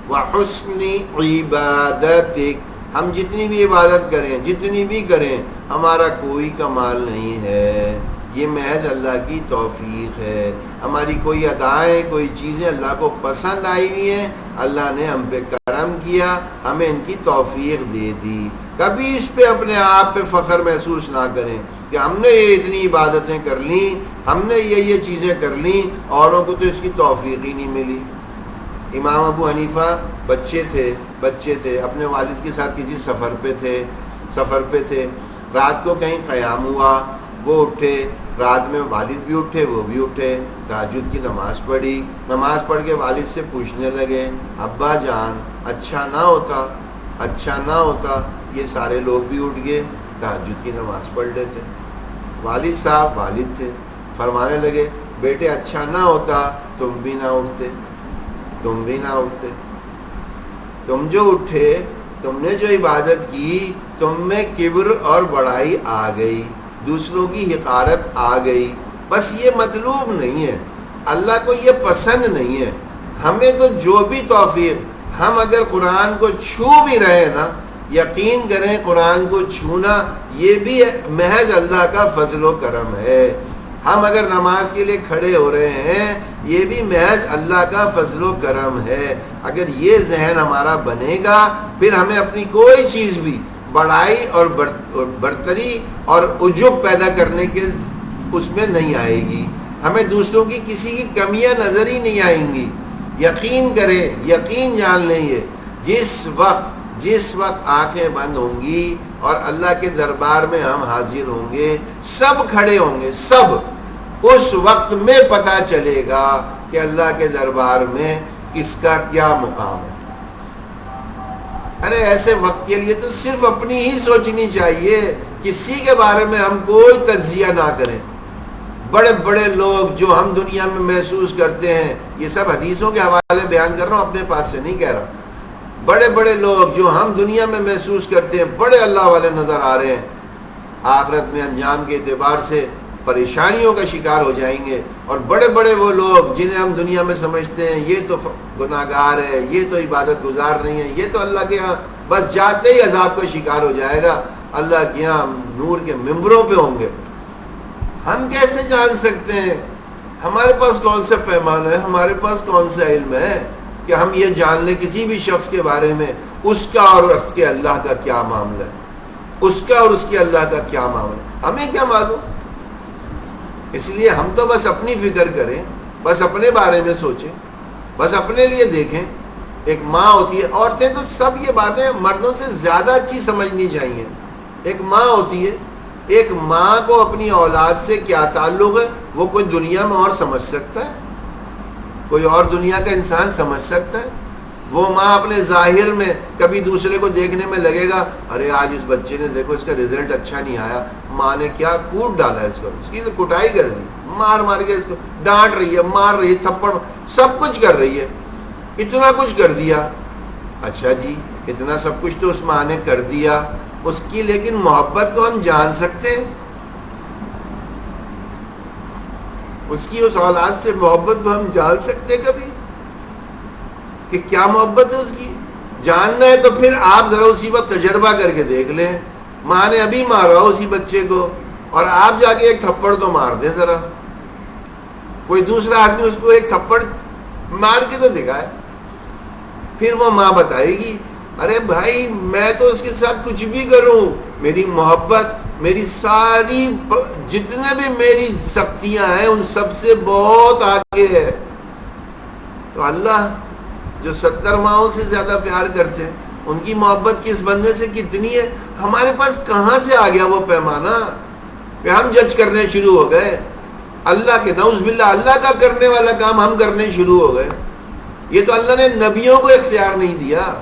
وحسن عبادتک ہم جتنی بھی عبادت کریں، جتنی بھی کریں، ہمارا کوئی کمال نہیں ہے، یہ محض اللہ کی توفیق ہے۔ ہماری کوئی عطائیں، کوئی چیزیں اللہ کو پسند آئی ہوئی ہیں، اللہ نے ہم پہ کرم کیا، ہمیں ان کی توفیق دے دی۔ کبھی اس پہ اپنے آپ پہ فخر محسوس نہ کریں کہ ہم نے یہ اتنی عبادتیں کر لیں، ہم نے یہ چیزیں کر لیں، اوروں کو تو اس کی توفیق ہی نہیں ملی۔ امام ابو حنیفہ بچے تھے، اپنے والد کے ساتھ کسی سفر پہ تھے، رات کو کہیں قیام ہوا، وہ اٹھے، رات میں والد بھی اٹھے، وہ بھی اٹھے، تہجد کی نماز پڑھی، نماز پڑھ کے والد سے پوچھنے لگے، ابا جان اچھا نہ ہوتا یہ سارے لوگ بھی اٹھ گئے، تہجد کی نماز پڑھ لیتے۔ والد صاحب والد تھے، فرمانے لگے، بیٹے اچھا نہ ہوتا تم بھی نہ اٹھتے، تم جو اٹھے، تم نے جو عبادت کی، تم میں کبر اور بڑائی آ گئی، دوسروں کی حقارت آ گئی۔ بس یہ مطلوب نہیں ہے، اللہ کو یہ پسند نہیں ہے۔ ہمیں تو جو بھی توفیق، ہم اگر قرآن کو چھو بھی رہے نا، یقین کریں قرآن کو چھونا یہ بھی محض اللہ کا فضل و کرم ہے۔ ہم اگر نماز کے لیے کھڑے ہو رہے ہیں، یہ بھی محض اللہ کا فضل و کرم ہے۔ اگر یہ ذہن ہمارا بنے گا، پھر ہمیں اپنی کوئی چیز بھی بڑائی اور برتری اور عجب پیدا کرنے کے اس میں نہیں آئے گی، ہمیں دوسروں کی کسی کی کمیاں نظر ہی نہیں آئیں گی۔ یقین کریں، یقین جان لیں، یہ جس وقت آنکھیں بند ہوں گی اور اللہ کے دربار میں ہم حاضر ہوں گے، سب کھڑے ہوں گے، سب، اس وقت میں پتہ چلے گا کہ اللہ کے دربار میں کس کا کیا مقام ہے۔ ارے ایسے وقت کے لیے تو صرف اپنی ہی سوچنی چاہیے، کسی کے بارے میں ہم کوئی تجزیہ نہ کریں۔ بڑے بڑے لوگ جو ہم دنیا میں محسوس کرتے ہیں، یہ سب حدیثوں کے حوالے بیان کر رہا ہوں، اپنے پاس سے نہیں کہہ رہا، بڑے بڑے لوگ جو ہم دنیا میں محسوس کرتے ہیں، بڑے اللہ والے نظر آ رہے ہیں، آخرت میں انجام کے اعتبار سے پریشانیوں کا شکار ہو جائیں گے. اور بڑے بڑے وہ لوگ جنہیں ہم دنیا میں سمجھتے ہیں یہ تو گناہ گار ہے, یہ تو عبادت گزار نہیں ہے, یہ تو اللہ کے ہاں بس جاتے ہی عذاب کا شکار ہو جائے گا, اللہ کے یہاں نور کے ممبروں پہ ہوں گے. ہم کیسے جان سکتے ہیں؟ ہمارے پاس کون سا پیمانہ ہے, ہمارے پاس کون سا علم ہے کہ ہم یہ جان لیں کسی بھی شخص کے بارے میں اس کا اور اس کے اللہ کا کیا معاملہ ہے, اس کا اور اس کے اللہ کا کیا معاملہ ہے, ہمیں کیا معلوم؟ اس لیے ہم تو بس اپنی فکر کریں, بس اپنے بارے میں سوچیں, بس اپنے لیے دیکھیں. ایک ماں ہوتی ہے, عورتیں تو سب یہ باتیں مردوں سے زیادہ اچھی سمجھنی چاہیے. ایک ماں ہوتی ہے, ایک ماں کو اپنی اولاد سے کیا تعلق ہے وہ کوئی دنیا میں اور سمجھ سکتا ہے؟ کوئی اور دنیا کا انسان سمجھ سکتا ہے؟ وہ ماں اپنے ظاہر میں کبھی دوسرے کو دیکھنے میں لگے گا, ارے آج اس بچے نے دیکھو اس کا رزلٹ اچھا نہیں آیا, ماں نے کیا کوٹ ڈالا اس کو, اس کی تو کٹائی کر دی, مار مار کے اس کو ڈانٹ رہی ہے, مار رہی ہے, تھپڑ سب کچھ کر رہی ہے, اتنا کچھ کر دیا. اچھا جی اتنا سب کچھ تو اس ماں نے کر دیا, اس کی لیکن محبت کو ہم جان سکتے ہیں؟ اس کی اس اولاد سے محبت کو ہم جان سکتے کبھی کہ کیا محبت ہے اس کی؟ جاننا ہے تو پھر آپ ذرا اسی وقت تجربہ کر کے دیکھ لیں. ماں نے ابھی مارا اسی بچے کو اور آپ جا کے ایک تھپڑ تو مار دیں, ذرا کوئی دوسرا آدمی اس کو ایک تھپڑ مار کے تو دکھائے, پھر وہ ماں بتائے گی ارے بھائی میں تو اس کے ساتھ کچھ بھی کروں, میری محبت میری ساری جتنے بھی میری سختیاں ہیں ان سب سے بہت آگے ہے. تو اللہ جو 70 ماؤں سے زیادہ پیار کرتے ہیں ان کی محبت کس بندے سے کتنی ہے؟ ہمارے پاس کہاں سے آ گیا وہ پیمانہ کہ ہم جج کرنے شروع ہو گئے اللہ کے, نعوذ باللہ اللہ کا کرنے والا کام ہم کرنے شروع ہو گئے. یہ تو اللہ نے نبیوں کو اختیار نہیں دیا,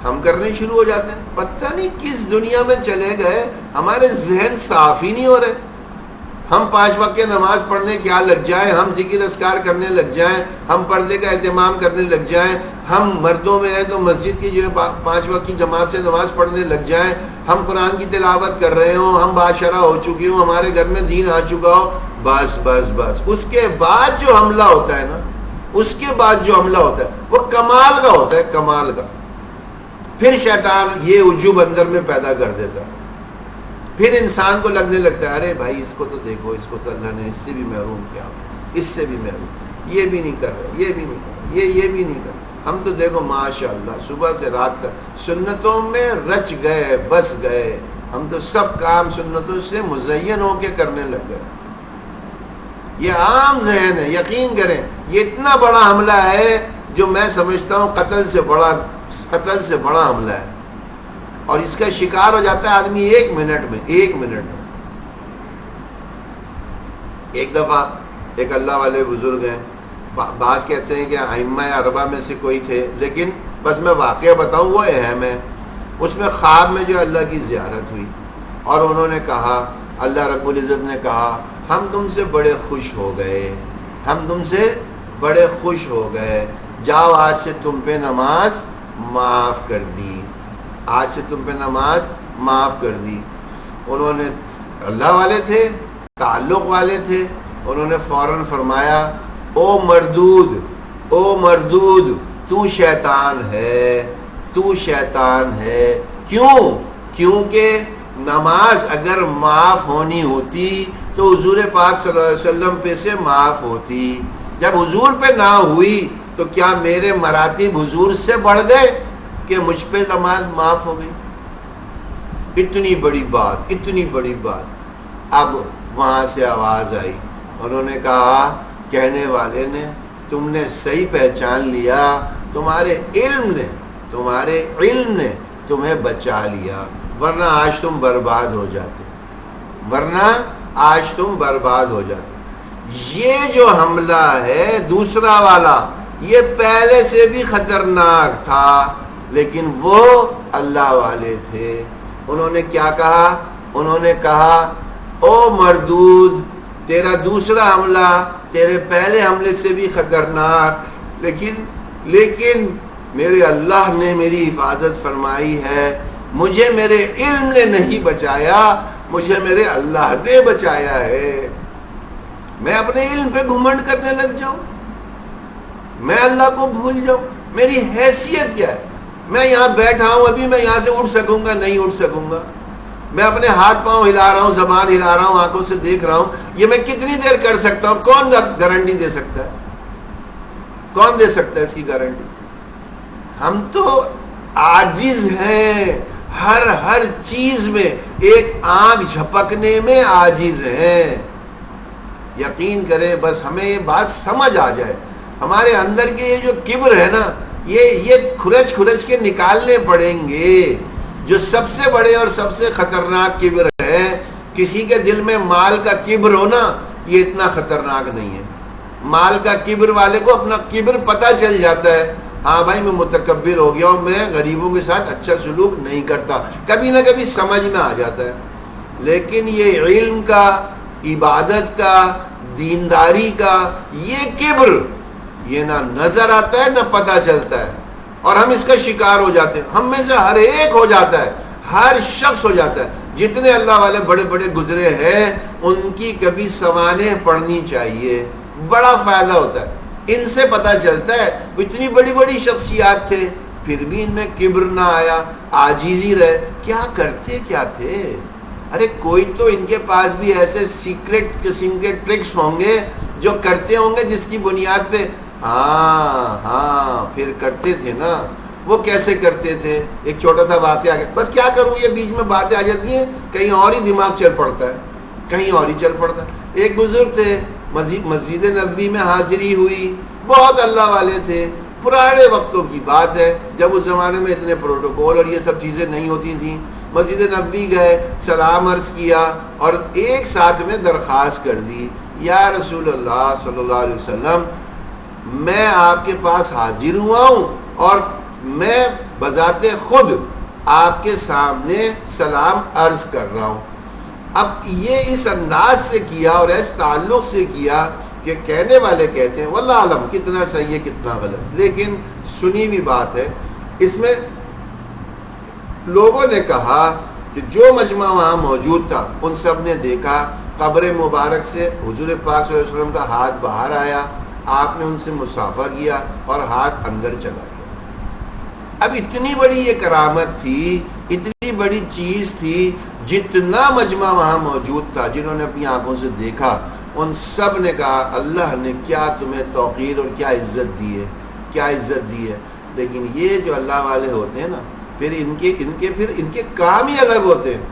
ہم کرنے شروع ہو جاتے ہیں. پتہ نہیں کس دنیا میں چلے گئے, ہمارے ذہن صاف ہی نہیں ہو رہے. ہم 5 وقت کی نماز پڑھنے کیا لگ جائیں, ہم ذکر اذکار کرنے لگ جائیں, ہم پردے کا اہتمام کرنے لگ جائیں, ہم مردوں میں ہیں تو مسجد کی جو ہے 5 وقت کی جماعت سے نماز پڑھنے لگ جائیں, ہم قرآن کی تلاوت کر رہے ہوں, ہم باشرہ ہو چکی ہوں, ہمارے گھر میں دین آ چکا ہو, بس بس بس اس کے بعد جو حملہ ہوتا ہے نا, اس کے بعد جو حملہ ہوتا ہے وہ کمال کا ہوتا ہے, کمال کا. پھر شیطان یہ عجوب اندر میں پیدا کر دیتا ہے, پھر انسان کو لگنے لگتا ہے ارے بھائی اس کو تو دیکھو, اس کو تو اللہ نے اس سے بھی محروم کیا, اس سے بھی محروم, یہ بھی نہیں کر رہے, یہ بھی نہیں کر رہے, یہ بھی نہیں کر رہے. ہم تو دیکھو ماشاء اللہ صبح سے رات تک سنتوں میں رچ گئے, بس گئے, ہم تو سب کام سنتوں سے مزین ہو کے کرنے لگ گئے. یہ عام ذہن ہے, یقین کریں یہ اتنا بڑا حملہ ہے جو میں سمجھتا ہوں قتل سے بڑا حملہ ہے, اور اس کا شکار ہو جاتا ہے آدمی 1 منٹ میں. ایک دفعہ ایک اللہ والے بزرگ ہیں, بعض کہتے ہیں کہ ائمہ اربعہ میں سے کوئی تھے, لیکن بس میں واقعہ بتاؤں وہ اہم ہے. اس میں خواب میں جو اللہ کی زیارت ہوئی اور انہوں نے کہا, اللہ رب العزت نے کہا ہم تم سے بڑے خوش ہو گئے, ہم تم سے بڑے خوش ہو گئے, جاؤ آج سے تم پہ نماز معاف کر دی, آج سے تم پہ نماز معاف کر دی. انہوں نے اللہ والے تھے, تعلق والے تھے, انہوں نے فوراً فرمایا او مردود تو شیطان ہے, تو شیطان ہے. کیونکہ نماز اگر معاف ہونی ہوتی تو حضور پاک صلی اللہ علیہ وسلم پہ سے معاف ہوتی. جب حضور پہ نہ ہوئی تو کیا میرے مراتب حضور سے بڑھ گئے کہ مجھ پہ نماز معاف ہو گئی؟ اتنی بڑی بات. اب وہاں سے آواز آئی, انہوں نے کہا کہنے والے نے تم نے صحیح پہچان لیا, تمہارے علم نے تمہیں بچا لیا, ورنہ آج تم برباد ہو جاتے. یہ جو حملہ ہے دوسرا والا یہ پہلے سے بھی خطرناک تھا, لیکن وہ اللہ والے تھے. انہوں نے کیا کہا؟ انہوں نے کہا او مردود تیرا دوسرا حملہ تیرے پہلے حملے سے بھی خطرناک, لیکن میرے اللہ نے میری حفاظت فرمائی ہے, مجھے میرے علم نے نہیں بچایا, مجھے میرے اللہ نے بچایا ہے، میں اپنے علم پہ گھمنڈ کرنے لگ جاؤں، میں اللہ کو بھول جاؤں؟ میری حیثیت کیا ہے؟ میں یہاں بیٹھا ہوں، ابھی میں یہاں سے اٹھ سکوں گا؟ نہیں اٹھ سکوں گا۔ میں اپنے ہاتھ پاؤں ہلا رہا ہوں، زبان ہلا رہا ہوں، آنکھوں سے دیکھ رہا ہوں، یہ میں کتنی دیر کر سکتا ہوں؟ کون گارنٹی دے سکتا ہے؟ کون دے سکتا ہے اس کی گارنٹی؟ ہم تو عاجز ہیں، ہر چیز میں، ایک آنکھ جھپکنے میں عاجز ہیں۔ یقین کریں، بس ہمیں یہ بات سمجھ آ جائے، ہمارے اندر کے یہ جو کبر ہے نا، یہ کھرچ کے نکالنے پڑیں گے۔ جو سب سے بڑے اور سب سے خطرناک کبر ہے، کسی کے دل میں مال کا کبر ہونا، یہ اتنا خطرناک نہیں ہے۔ مال کا کبر والے کو اپنا کبر پتہ چل جاتا ہے، ہاں بھائی میں متکبر ہو گیا ہوں، میں غریبوں کے ساتھ اچھا سلوک نہیں کرتا، کبھی نہ کبھی سمجھ میں آ جاتا ہے۔ لیکن یہ علم کا، عبادت کا، دینداری کا یہ کبر، یہ نہ نظر آتا ہے نہ پتہ چلتا ہے، اور ہم اس کا شکار ہو جاتے ہیں۔ ہم میں سے ہر ایک ہو جاتا ہے، ہر شخص ہو جاتا ہے۔ جتنے اللہ والے بڑے بڑے گزرے ہیں، ان کی کبھی سوانح پڑھنی چاہیے، بڑا فائدہ ہوتا ہے۔ ان سے پتہ چلتا ہے اتنی بڑی بڑی شخصیات تھے، پھر بھی ان میں کبر نہ آیا، عاجزی رہے۔ کیا کرتے کیا تھے؟ ارے کوئی تو ان کے پاس بھی ایسے سیکرٹ قسم کے ٹرکس ہوں گے جو کرتے ہوں گے، جس کی بنیاد پہ ہاں پھر کرتے تھے نا۔ وہ کیسے کرتے تھے؟ ایک چھوٹا سا واقعہ، بس کیا کروں، یہ بیچ میں باتیں آ جاتی ہیں، کہیں اور ہی دماغ چل پڑتا ہے، کہیں اور ہی چل پڑتا ہے۔ ایک بزرگ تھے، مسجد نبوی میں حاضری ہوئی، بہت اللہ والے تھے، پرانے وقتوں کی بات ہے، جب اس زمانے میں اتنے پروٹوکول اور یہ سب چیزیں نہیں ہوتی تھیں۔ مسجد نبوی گئے، سلام عرض کیا، اور ایک ساتھ میں درخواست کر دی، یا رسول اللہ صلی اللہ علیہ وسلم، میں آپ کے پاس حاضر ہوا ہوں اور میں بذات خود آپ کے سامنے سلام عرض کر رہا ہوں۔ اب یہ اس انداز سے کیا اور اس تعلق سے کیا کہ کہنے والے کہتے ہیں، واللہ عالم کتنا صحیح ہے کتنا غلط، لیکن سنی ہوئی بات ہے۔ اس میں لوگوں نے کہا کہ جو مجمع وہاں موجود تھا، ان سب نے دیکھا قبر مبارک سے حضور پاک صلی اللہ علیہ وسلم کا ہاتھ باہر آیا، آپ نے ان سے مصافحہ کیا اور ہاتھ اندر چلا گیا۔ اب اتنی بڑی یہ کرامت تھی، اتنی بڑی چیز تھی، جتنا مجمع وہاں موجود تھا، جنہوں نے اپنی آنکھوں سے دیکھا، ان سب نے کہا اللہ نے کیا تمہیں توقیر اور کیا عزت دی ہے، کیا عزت دی ہے۔ لیکن یہ جو اللہ والے ہوتے ہیں نا، پھر ان کے کام ہی الگ ہوتے ہیں۔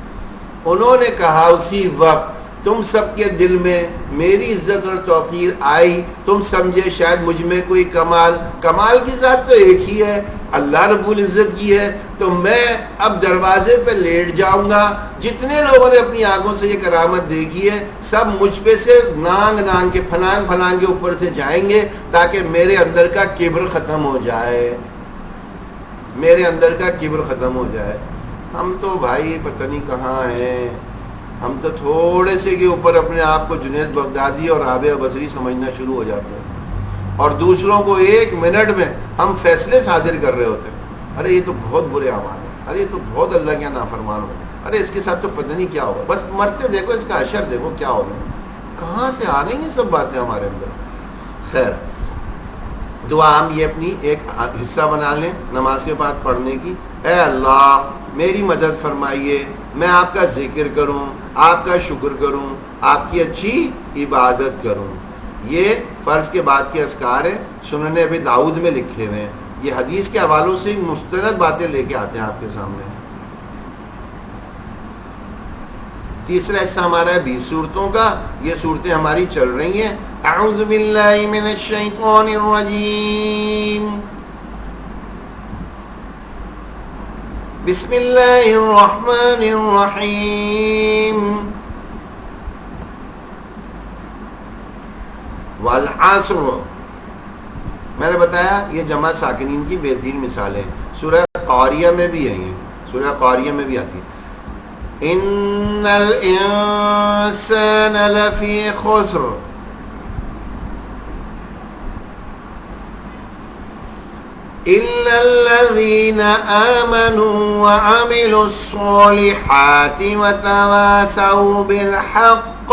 انہوں نے کہا اسی وقت تم سب کے دل میں میری عزت اور توقیر آئی، تم سمجھے شاید مجھ میں کوئی کمال کی ذات تو ایک ہی ہے، اللہ رب العزت کی ہے، تو میں اب دروازے پہ لیٹ جاؤں گا۔ جتنے لوگوں نے اپنی آنکھوں سے یہ کرامت دیکھی ہے، سب مجھ پہ سے نانگ کے پھلانگ کے اوپر سے جائیں گے، تاکہ میرے اندر کا کبر ختم ہو جائے، میرے اندر کا کبر ختم ہو جائے۔ ہم تو بھائی پتہ نہیں کہاں ہیں، ہم تو تھوڑے سے کے اوپر اپنے آپ کو جنید بغدادی اور رابعہ بصری سمجھنا شروع ہو جاتے ہیں، اور دوسروں کو ایک منٹ میں ہم فیصلے صادر کر رہے ہوتے ہیں۔ ارے یہ تو بہت برے اعمال ہیں، ارے یہ تو بہت اللہ کے نافرمان ہو، ارے اس کے ساتھ تو پتہ نہیں کیا ہوگا، بس مرتے دیکھو اس کا اشر دیکھو کیا ہوگا، کہاں سے آ گئی یہ سب باتیں ہمارے اندر۔ خیر، دعا ہم یہ اپنی ایک حصہ بنا لیں نماز کے بعد پڑھنے کی۔ اے اللہ میری مدد فرمائیے، میں آپ کا ذکر کروں، آپ کا شکر کروں، آپ کی اچھی عبادت کروں۔ یہ فرض کے بعد کے اذکار ہیں، سنن ابی داؤد میں لکھے ہوئے ہیں، یہ حدیث کے حوالوں سے مستند باتیں لے کے آتے ہیں آپ کے سامنے۔ تیسرا حصہ ہمارا ہے 20 صورتوں کا، یہ صورتیں ہماری چل رہی ہیں۔ اعوذ باللہ من الشیطان الرجیم، بسم اللہ الرحمن الرحیم، والعصر، میں نے بتایا یہ جمع ساکنین کی بہترین مثالیں، سورہ قاریہ میں بھی ہیں، سورہ قاریہ میں بھی آتی ہے۔ ان الانسان لفی خسر، إلا الذين آمنوا وعملوا الصالحات وتواصوا بالحق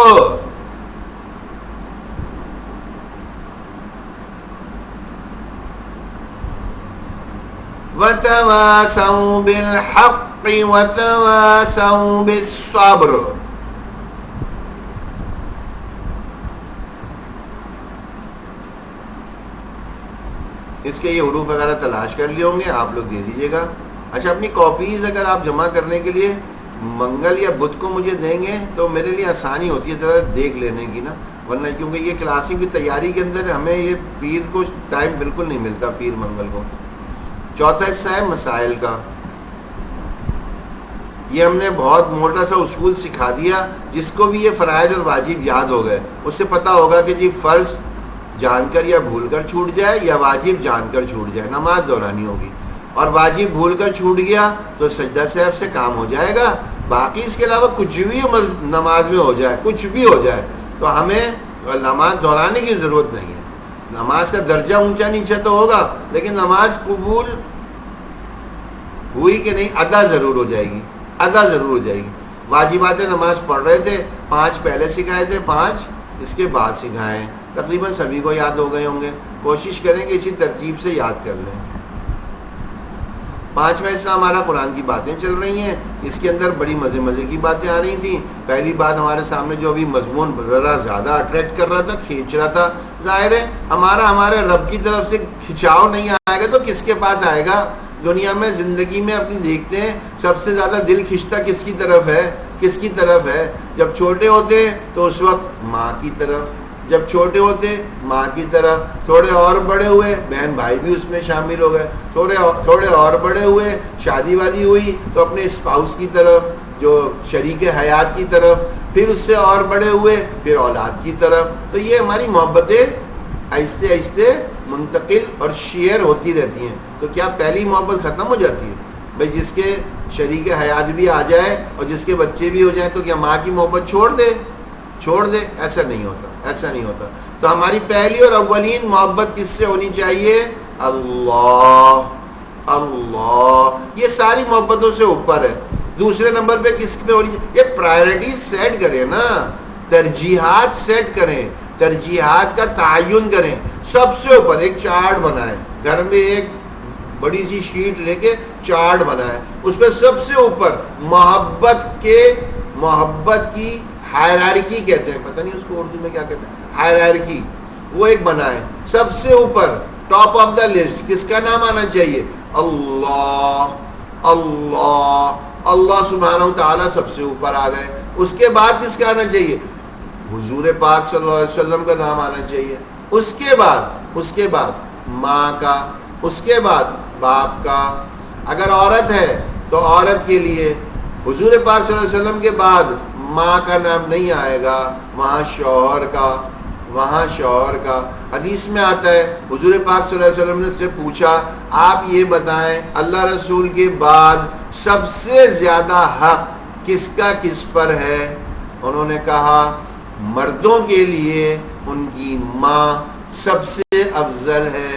وتواصوا بالحق وتواصوا بالصبر. اس کے یہ حروف وغیرہ تلاش کر لیے ہوں گے، آپ لوگ دے دیجیے گا. اچھا، اپنی کاپیز اگر آپ جمع کرنے کے لیے منگل یا بدھ کو مجھے دیں گے تو میرے لیے آسانی ہوتی ہے ذرا دیکھ لینے کی نا، ورنہ کیونکہ یہ کلاسنگ کی تیاری کے اندر ہمیں یہ پیر کو ٹائم بالکل نہیں ملتا، پیر منگل کو. چوتھا حصہ ہے مسائل کا. یہ ہم نے بہت موٹا سا اصول سکھا دیا، جس کو بھی یہ فرائض اور واجب یاد ہو گئے اس سے پتہ ہوگا کہ جی فرض جان کر یا بھول کر چھوٹ جائے یا واجب جان کر چھوٹ جائے، نماز دہرانی ہوگی. اور واجب بھول کر چھوٹ گیا تو سجدہ سہو سے کام ہو جائے گا. باقی اس کے علاوہ کچھ بھی نماز میں ہو جائے، کچھ بھی ہو جائے تو ہمیں نماز دہرانے کی ضرورت نہیں ہے. نماز کا درجہ اونچا نیچا تو ہوگا لیکن نماز قبول ہوئی کہ نہیں ادا ضرور ہو جائے گی، ادا ضرور ہو جائے گی. واجبات نماز پڑھ رہے تھے، 5 پہلے سکھائے تھے، 5 اس کے بعد سکھائے، تقریباً سبھی کو یاد ہو گئے ہوں گے. کوشش کریں کہ اسی ترتیب سے یاد کر لیں. 5واں حصہ ہمارا قرآن کی باتیں چل رہی ہیں. اس کے اندر بڑی مزے کی باتیں آ رہی تھیں. پہلی بات ہمارے سامنے جو ابھی مضمون ذرا زیادہ اٹریکٹ کر رہا تھا، کھینچ رہا تھا، ظاہر ہے ہمارے رب کی طرف سے کھچاؤ نہیں آئے گا تو کس کے پاس آئے گا؟ دنیا میں زندگی میں اپنی دیکھتے ہیں سب سے زیادہ دل کھنچتا کس کی طرف ہے؟ کس کی طرف ہے؟ جب چھوٹے ہوتے ہیں تو اس وقت ماں کی طرف، جب چھوٹے ہوتے ماں کی طرف، تھوڑے اور بڑے ہوئے بہن بھائی بھی اس میں شامل ہو گئے، تھوڑے اور بڑے ہوئے شادی وادی ہوئی تو اپنے اسپاؤس کی طرف، جو شریک حیات کی طرف، پھر اس سے اور بڑے ہوئے پھر اولاد کی طرف. تو یہ ہماری محبتیں آہستہ آہستہ منتقل اور شیئر ہوتی رہتی ہیں. تو کیا پہلی محبت ختم ہو جاتی ہے؟ بھائی جس کے شریک حیات بھی آ جائے اور جس کے بچے بھی ہو جائیں تو کیا ماں کی محبت چھوڑ دے؟ ایسا نہیں ہوتا. تو ہماری پہلی اور اولین محبت کس سے ہونی چاہیے؟ اللہ. یہ ساری محبتوں سے اوپر ہے. دوسرے نمبر پہ کس پہ ہونی چاہیے؟ یہ پرائرٹیز سیٹ کریں نا، ترجیحات سیٹ کریں، ترجیحات کا تعین کریں. سب سے اوپر ایک چارٹ بنائیں، گھر میں ایک بڑی سی شیٹ لے کے چارٹ بنائیں، اس پہ سب سے اوپر محبت کی ہائرارکی کہتے ہیں، پتہ نہیں اس کو اردو میں کیا کہتے ہیں، ہائرارکی، وہ ایک بنائیں. سب سے اوپر ٹاپ آف دا لسٹ کس کا نام آنا چاہیے؟ اللہ سبحانہ وتعالی سب سے اوپر آ گئے. اس کے بعد کس کا آنا چاہیے؟ حضور پاک صلی اللہ علیہ وسلم کا نام آنا چاہیے. اس کے بعد ماں کا، اس کے بعد باپ کا. اگر عورت ہے تو عورت کے لیے حضور پاک صلی اللہ علیہ وسلم کے بعد ماں کا نام نہیں آئے گا، وہاں شوہر کا. حدیث میں آتا ہے حضور پاک صلی اللہ علیہ وسلم نے سے پوچھا، آپ یہ بتائیں اللہ رسول کے بعد سب سے زیادہ حق کس کا کس پر ہے؟ انہوں نے کہا مردوں کے لیے ان کی ماں سب سے افضل ہے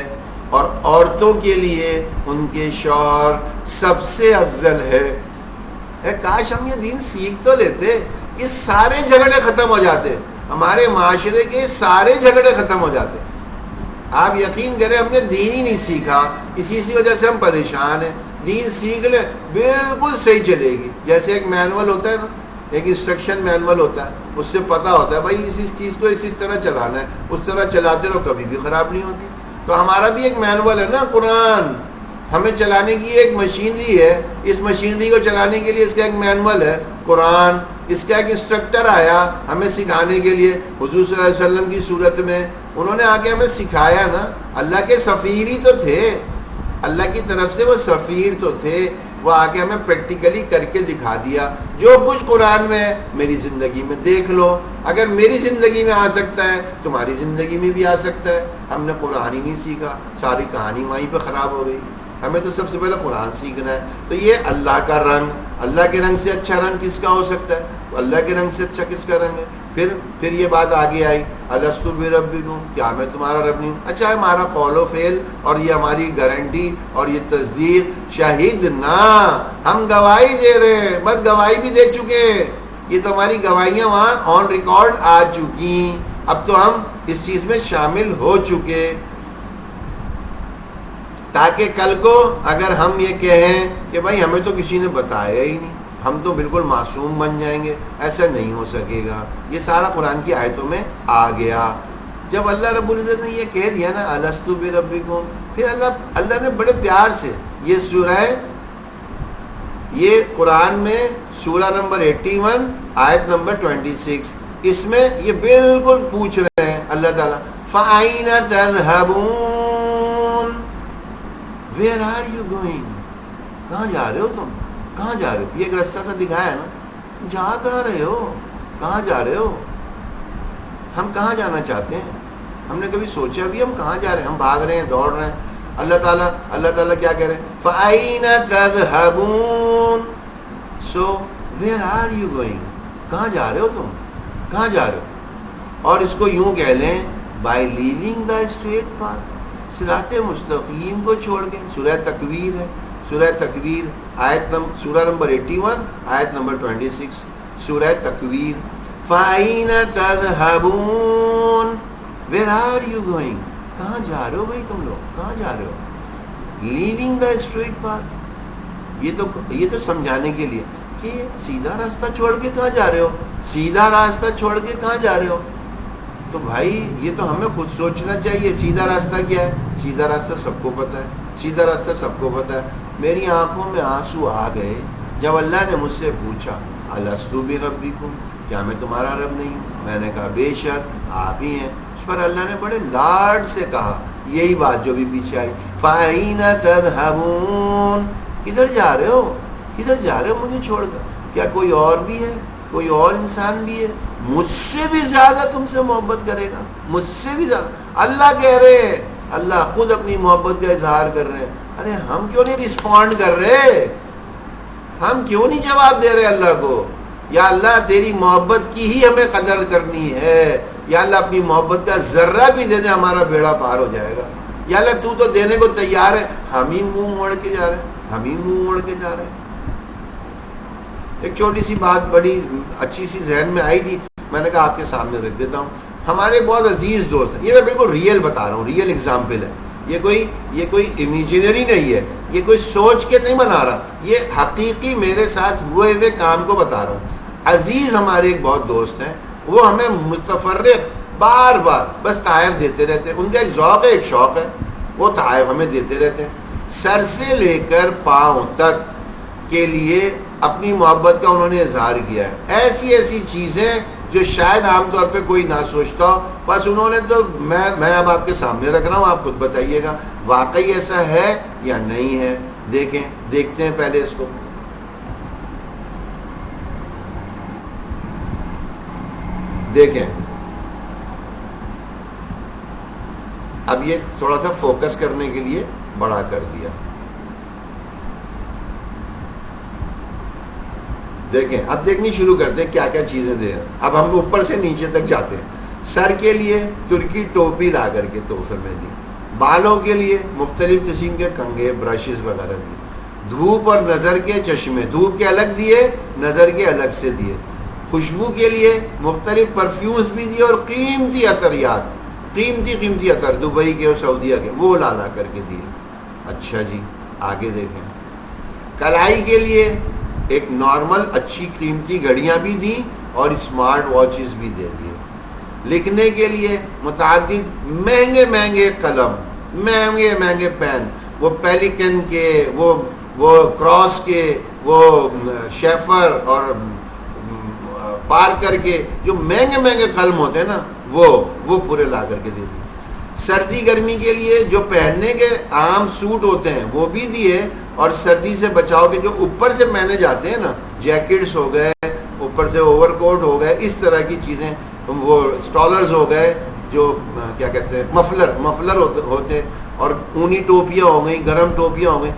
اور عورتوں کے لیے ان کے شوہر سب سے افضل ہے. کاش ہم یہ دین سیکھ تو لیتے، یہ سارے جھگڑے ختم ہو جاتے، ہمارے معاشرے کے سارے جھگڑے ختم ہو جاتے. آپ یقین کریں ہم نے دین ہی نہیں سیکھا، اسی وجہ سے ہم پریشان ہیں. دین سیکھ لیں بالکل صحیح چلے گی. جیسے ایک مینول ہوتا ہے نا، ایک انسٹرکشن مینول ہوتا ہے، اس سے پتہ ہوتا ہے بھائی اس چیز کو اس طرح چلانا ہے، اس طرح چلاتے رہو کبھی بھی خراب نہیں ہوتی. تو ہمارا بھی ایک مینول ہے نا قرآن، ہمیں چلانے کی ایک مشینری ہے، اس مشینری کو چلانے کے لیے اس کا ایک مینول ہے قرآن. اس کا ایک انسٹرکٹر آیا ہمیں سکھانے کے لیے حضور صلی اللہ علیہ وسلم کی صورت میں، انہوں نے آ کے ہمیں سکھایا نا. اللہ کے سفیر ہی تو تھے، اللہ کی طرف سے وہ سفیر تو تھے، وہ آ کے ہمیں پریکٹیکلی کر کے دکھا دیا. جو کچھ قرآن میں ہے میری زندگی میں دیکھ لو، اگر میری زندگی میں آ سکتا ہے تمہاری زندگی میں بھی آ سکتا ہے. ہم نے قرآن ہی نہیں سیکھا، ساری کہانی وہیں پہ خراب ہو گئی. ہمیں تو سب سے پہلے قرآن سیکھنا ہے. تو یہ اللہ کا رنگ، اللہ کے رنگ سے اچھا رنگ کس کا ہو سکتا ہے؟ اللہ کے رنگ سے اچھا کس کا رنگ ہے؟ پھر یہ بات آگے آئی الستو بربکم، کیا میں تمہارا رب نہیں ہوں؟ اچھا ہمارا قول و فعل اور یہ ہماری گارنٹی اور یہ تصدیق، شہیدنا، ہم گواہی دے رہے ہیں، بس گواہی بھی دے چکے، یہ تو ہماری گواہیاں وہاں آن ریکارڈ آ چکی، اب تو ہم اس چیز میں شامل ہو چکے، تاکہ کل کو اگر ہم یہ کہیں کہ بھائی ہمیں تو کسی نے بتایا ہی نہیں، ہم تو بالکل معصوم بن جائیں گے، ایسا نہیں ہو سکے گا۔ یہ سارا قرآن کی آیتوں میں آ گیا۔ جب اللہ رب العزت نے یہ کہہ دیا نا الستو بربکم، پھر اللہ نے بڑے پیار سے یہ سورہ، یہ قرآن میں سورہ نمبر 81 آیت نمبر 26، اس میں یہ بالکل پوچھ رہے ہیں اللہ تعالیٰ فَأَيْنَ تَذْهَبُونَ، ویئر آر یو گوئنگ، کہاں جا رہے ہو تم، کہاں جا رہے ہو؟ یہ ایک رستہ سا دکھایا نا، جا کہاں رہے ہو، کہاں جا رہے ہو؟ ہم کہاں جانا چاہتے ہیں؟ ہم نے کبھی سوچا بھی ہم کہاں جا رہے ہیں؟ ہم بھاگ رہے ہیں، دوڑ رہے ہیں۔ اللہ تعالیٰ کیا کہہ رہے ہیں؟ فَأَيْنَ تَذْهَبُونَ، سو ویئر آر یو گوئنگ، کہاں جا رہے ہو تم، کہاں جا رہے ہو؟ اور اس کو یوں کہہ لیں by leaving the straight path, صراط مستقیم کو چھوڑ کے۔ سورہ تکویر ہے، سورہ تکویر سورہ نمبر 81 آیت نمبر 26، سورہ تکویر۔ فَأَيْنَ تَذْهَبُونَ، ویئر آر یو گوئنگ، کہاں جا رہے ہو بھائی تم لوگ، کہاں جا رہے ہو؟ لیونگ دا اسٹریٹ پاتھ، یہ تو سمجھانے کے لیے کہ سیدھا راستہ چھوڑ کے کہاں جا رہے ہو، سیدھا راستہ چھوڑ کے کہاں جا رہے ہو؟ تو بھائی یہ تو ہمیں خود سوچنا چاہیے، سیدھا راستہ کیا ہے؟ سیدھا راستہ سب کو پتہ ہے، سیدھا راستہ سب کو پتہ ہے۔ میری آنکھوں میں آنسو آ گئے جب اللہ نے مجھ سے پوچھا الستو بربکم، کیا میں تمہارا رب نہیں ہوں؟ میں نے کہا بے شک آپ ہی ہیں۔ اس پر اللہ نے بڑے لاڈ سے کہا یہی بات جو بھی پیچھے آئی، فَأَيْنَ تَذْهَبُونَ، کدھر جا رہے ہو، کدھر جا رہے ہو مجھے چھوڑ کر؟ کیا کوئی اور بھی ہے، کوئی اور انسان بھی ہے مجھ سے بھی زیادہ تم سے محبت کرے گا، مجھ سے بھی زیادہ؟ اللہ کہہ رہے ہیں، اللہ خود اپنی محبت کا اظہار کر رہے ہیں۔ ارے ہم کیوں نہیں رسپونڈ کر رہے، ہم کیوں نہیں جواب دے رہے اللہ کو؟ یا اللہ تیری محبت کی ہی ہمیں قدر کرنی ہے، یا اللہ اپنی محبت کا ذرہ بھی دے دے ہمارا بیڑا پار ہو جائے گا، یا اللہ تو تو دینے کو تیار ہے، ہم ہی منہ موڑ کے جا رہے ہیں، ہم ہی منہ موڑ کے جا رہے ہیں۔ ایک چھوٹی سی بات بڑی اچھی سی ذہن میں آئی تھی، میں نے کہا آپ کے سامنے رکھ دیتا ہوں۔ ہمارے بہت عزیز دوست ہیں، یہ میں بالکل ریئل بتا رہا ہوں، ریئل ایگزامپل ہے، یہ کوئی امیجنری نہیں ہے، یہ کوئی سوچ کے نہیں بنا رہا، یہ حقیقی میرے ساتھ ہوئے کام کو بتا رہا ہوں۔ عزیز ہمارے ایک بہت دوست ہیں، وہ ہمیں متفرق بار بار بس تحائف دیتے رہتے ہیں، ان کا ایک ذوق ہے، ایک شوق ہے، وہ تحائف ہمیں دیتے رہتے ہیں، سر سے لے کر پاؤں تک کے لیے اپنی محبت کا انہوں نے اظہار کیا ہے۔ ایسی چیزیں جو شاید عام طور پہ کوئی نہ سوچتا ہو، بس انہوں نے تو میں اب آپ کے سامنے رکھ رہا ہوں، آپ خود بتائیے گا واقعی ایسا ہے یا نہیں ہے۔ دیکھتے ہیں پہلے اس کو۔ دیکھیں اب یہ تھوڑا سا فوکس کرنے کے لیے بڑا کر دیا۔ دیکھیں اب دیکھنی شروع کرتے ہیں کیا کیا چیزیں دے رہے ہیں۔ اب ہم اوپر سے نیچے تک جاتے ہیں۔ سر کے لیے ترکی ٹوپی لا کر کے تحفے میں دی، بالوں کے لیے مختلف قسم کے کنگھے، برشز وغیرہ دیے، دھوپ اور نظر کے چشمے، دھوپ کے الگ دیے، نظر کے الگ سے دیے، خوشبو کے لیے مختلف پرفیومز بھی دیے، اور قیمتی عطریات، قیمتی عطر دبئی کے اور سعودیہ کے، وہ لا کر کے دیے۔ اچھا جی آگے دیکھیں، کلائی کے لیے ایک نارمل اچھی قیمتی گھڑیاں بھی دیں اور اسمارٹ واچز بھی دے دیے۔ لکھنے کے لیے متعدد مہنگے قلم، مہنگے پین، وہ پیلیکن کے، وہ کراس کے، وہ شیفر اور پارکر کے جو مہنگے قلم ہوتے ہیں نا، وہ پورے لا کر کے دے دیے۔ سردی گرمی کے لیے جو پہننے کے عام سوٹ ہوتے ہیں وہ بھی دیے، اور سردی سے بچاؤ کے جو اوپر سے پہنے جاتے ہیں نا، جیکٹس ہو گئے، اوپر سے اوور کوٹ ہو گئے، اس طرح کی چیزیں، وہ اسٹالرز ہو گئے جو کیا کہتے ہیں مفلر ہوتے اور اونی ٹوپیاں ہو گئیں، گرم ٹوپیاں ہو گئیں.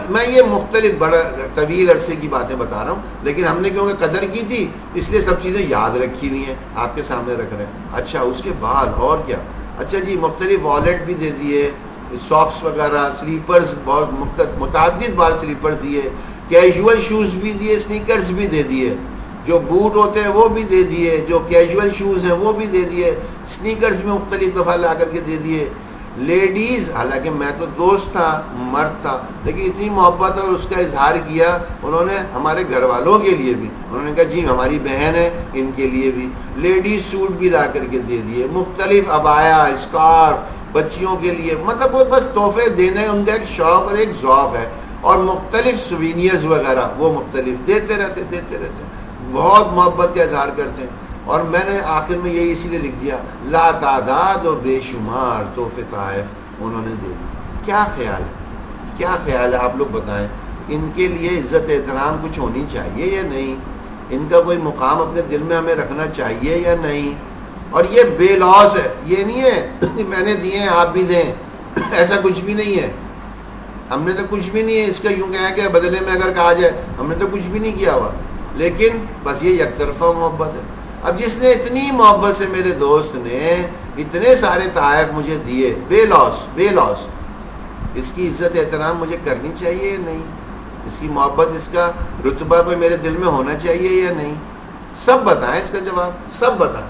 میں یہ مختلف بڑا طویل عرصے کی باتیں بتا رہا ہوں، لیکن ہم نے کیونکہ قدر کی تھی اس لیے سب چیزیں یاد رکھی ہوئی ہیں، آپ کے سامنے رکھ رہے ہیں. اچھا اس کے بعد اور کیا؟ اچھا جی مختلف والیٹ بھی دے دیے، ساکس وغیرہ، سلیپرز، بہت متعدد بار سلیپرز دیے، کیجول شوز بھی دیے، سنیکرز بھی دے دیے، جو بوٹ ہوتے ہیں وہ بھی دے دیے، جو کیجول شوز ہیں وہ بھی دے دیے، سنیکرز بھی مختلف دفعہ لا کر کے دے دیے. لیڈیز، حالانکہ میں تو دوست تھا، مرد تھا، لیکن اتنی محبت اور اس کا اظہار کیا انہوں نے ہمارے گھر والوں کے لیے بھی. انہوں نے کہا جی ہماری بہن ہے ان کے لیے بھی لیڈیز سوٹ بھی لا کر کے دے دیے، مختلف عبایا، اسکارف بچیوں کے لیے. مطلب وہ بس تحفے دینے ان کا ایک شوق اور ایک ذوق ہے، اور مختلف سوینئرز وغیرہ وہ مختلف دیتے رہتے، بہت محبت کا اظہار کرتے ہیں. اور میں نے آخر میں یہی اسی لیے لکھ دیا لا تعداد و بے شمار تحفے طائف انہوں نے دے دی. کیا خیال ہے آپ لوگ بتائیں، ان کے لیے عزت احترام کچھ ہونی چاہیے یا نہیں؟ ان کا کوئی مقام اپنے دل میں ہمیں رکھنا چاہیے یا نہیں؟ اور یہ بے لوس ہے، یہ نہیں ہے کہ میں نے دیے ہیں آپ بھی دیں، ایسا کچھ بھی نہیں ہے. ہم نے تو کچھ بھی نہیں ہے اس کا یوں کہا کہ بدلے میں اگر کہا جائے ہم نے تو کچھ بھی نہیں کیا ہوا، لیکن بس یہ یک طرفہ محبت ہے. اب جس نے اتنی محبت سے میرے دوست نے اتنے سارے تحائف مجھے دیے بے لوس، اس کی عزت احترام مجھے کرنی چاہیے یا نہیں؟ اس کی محبت، اس کا رتبہ کوئی میرے دل میں ہونا چاہیے یا نہیں؟ سب بتائیں اس کا جواب، سب بتائیں.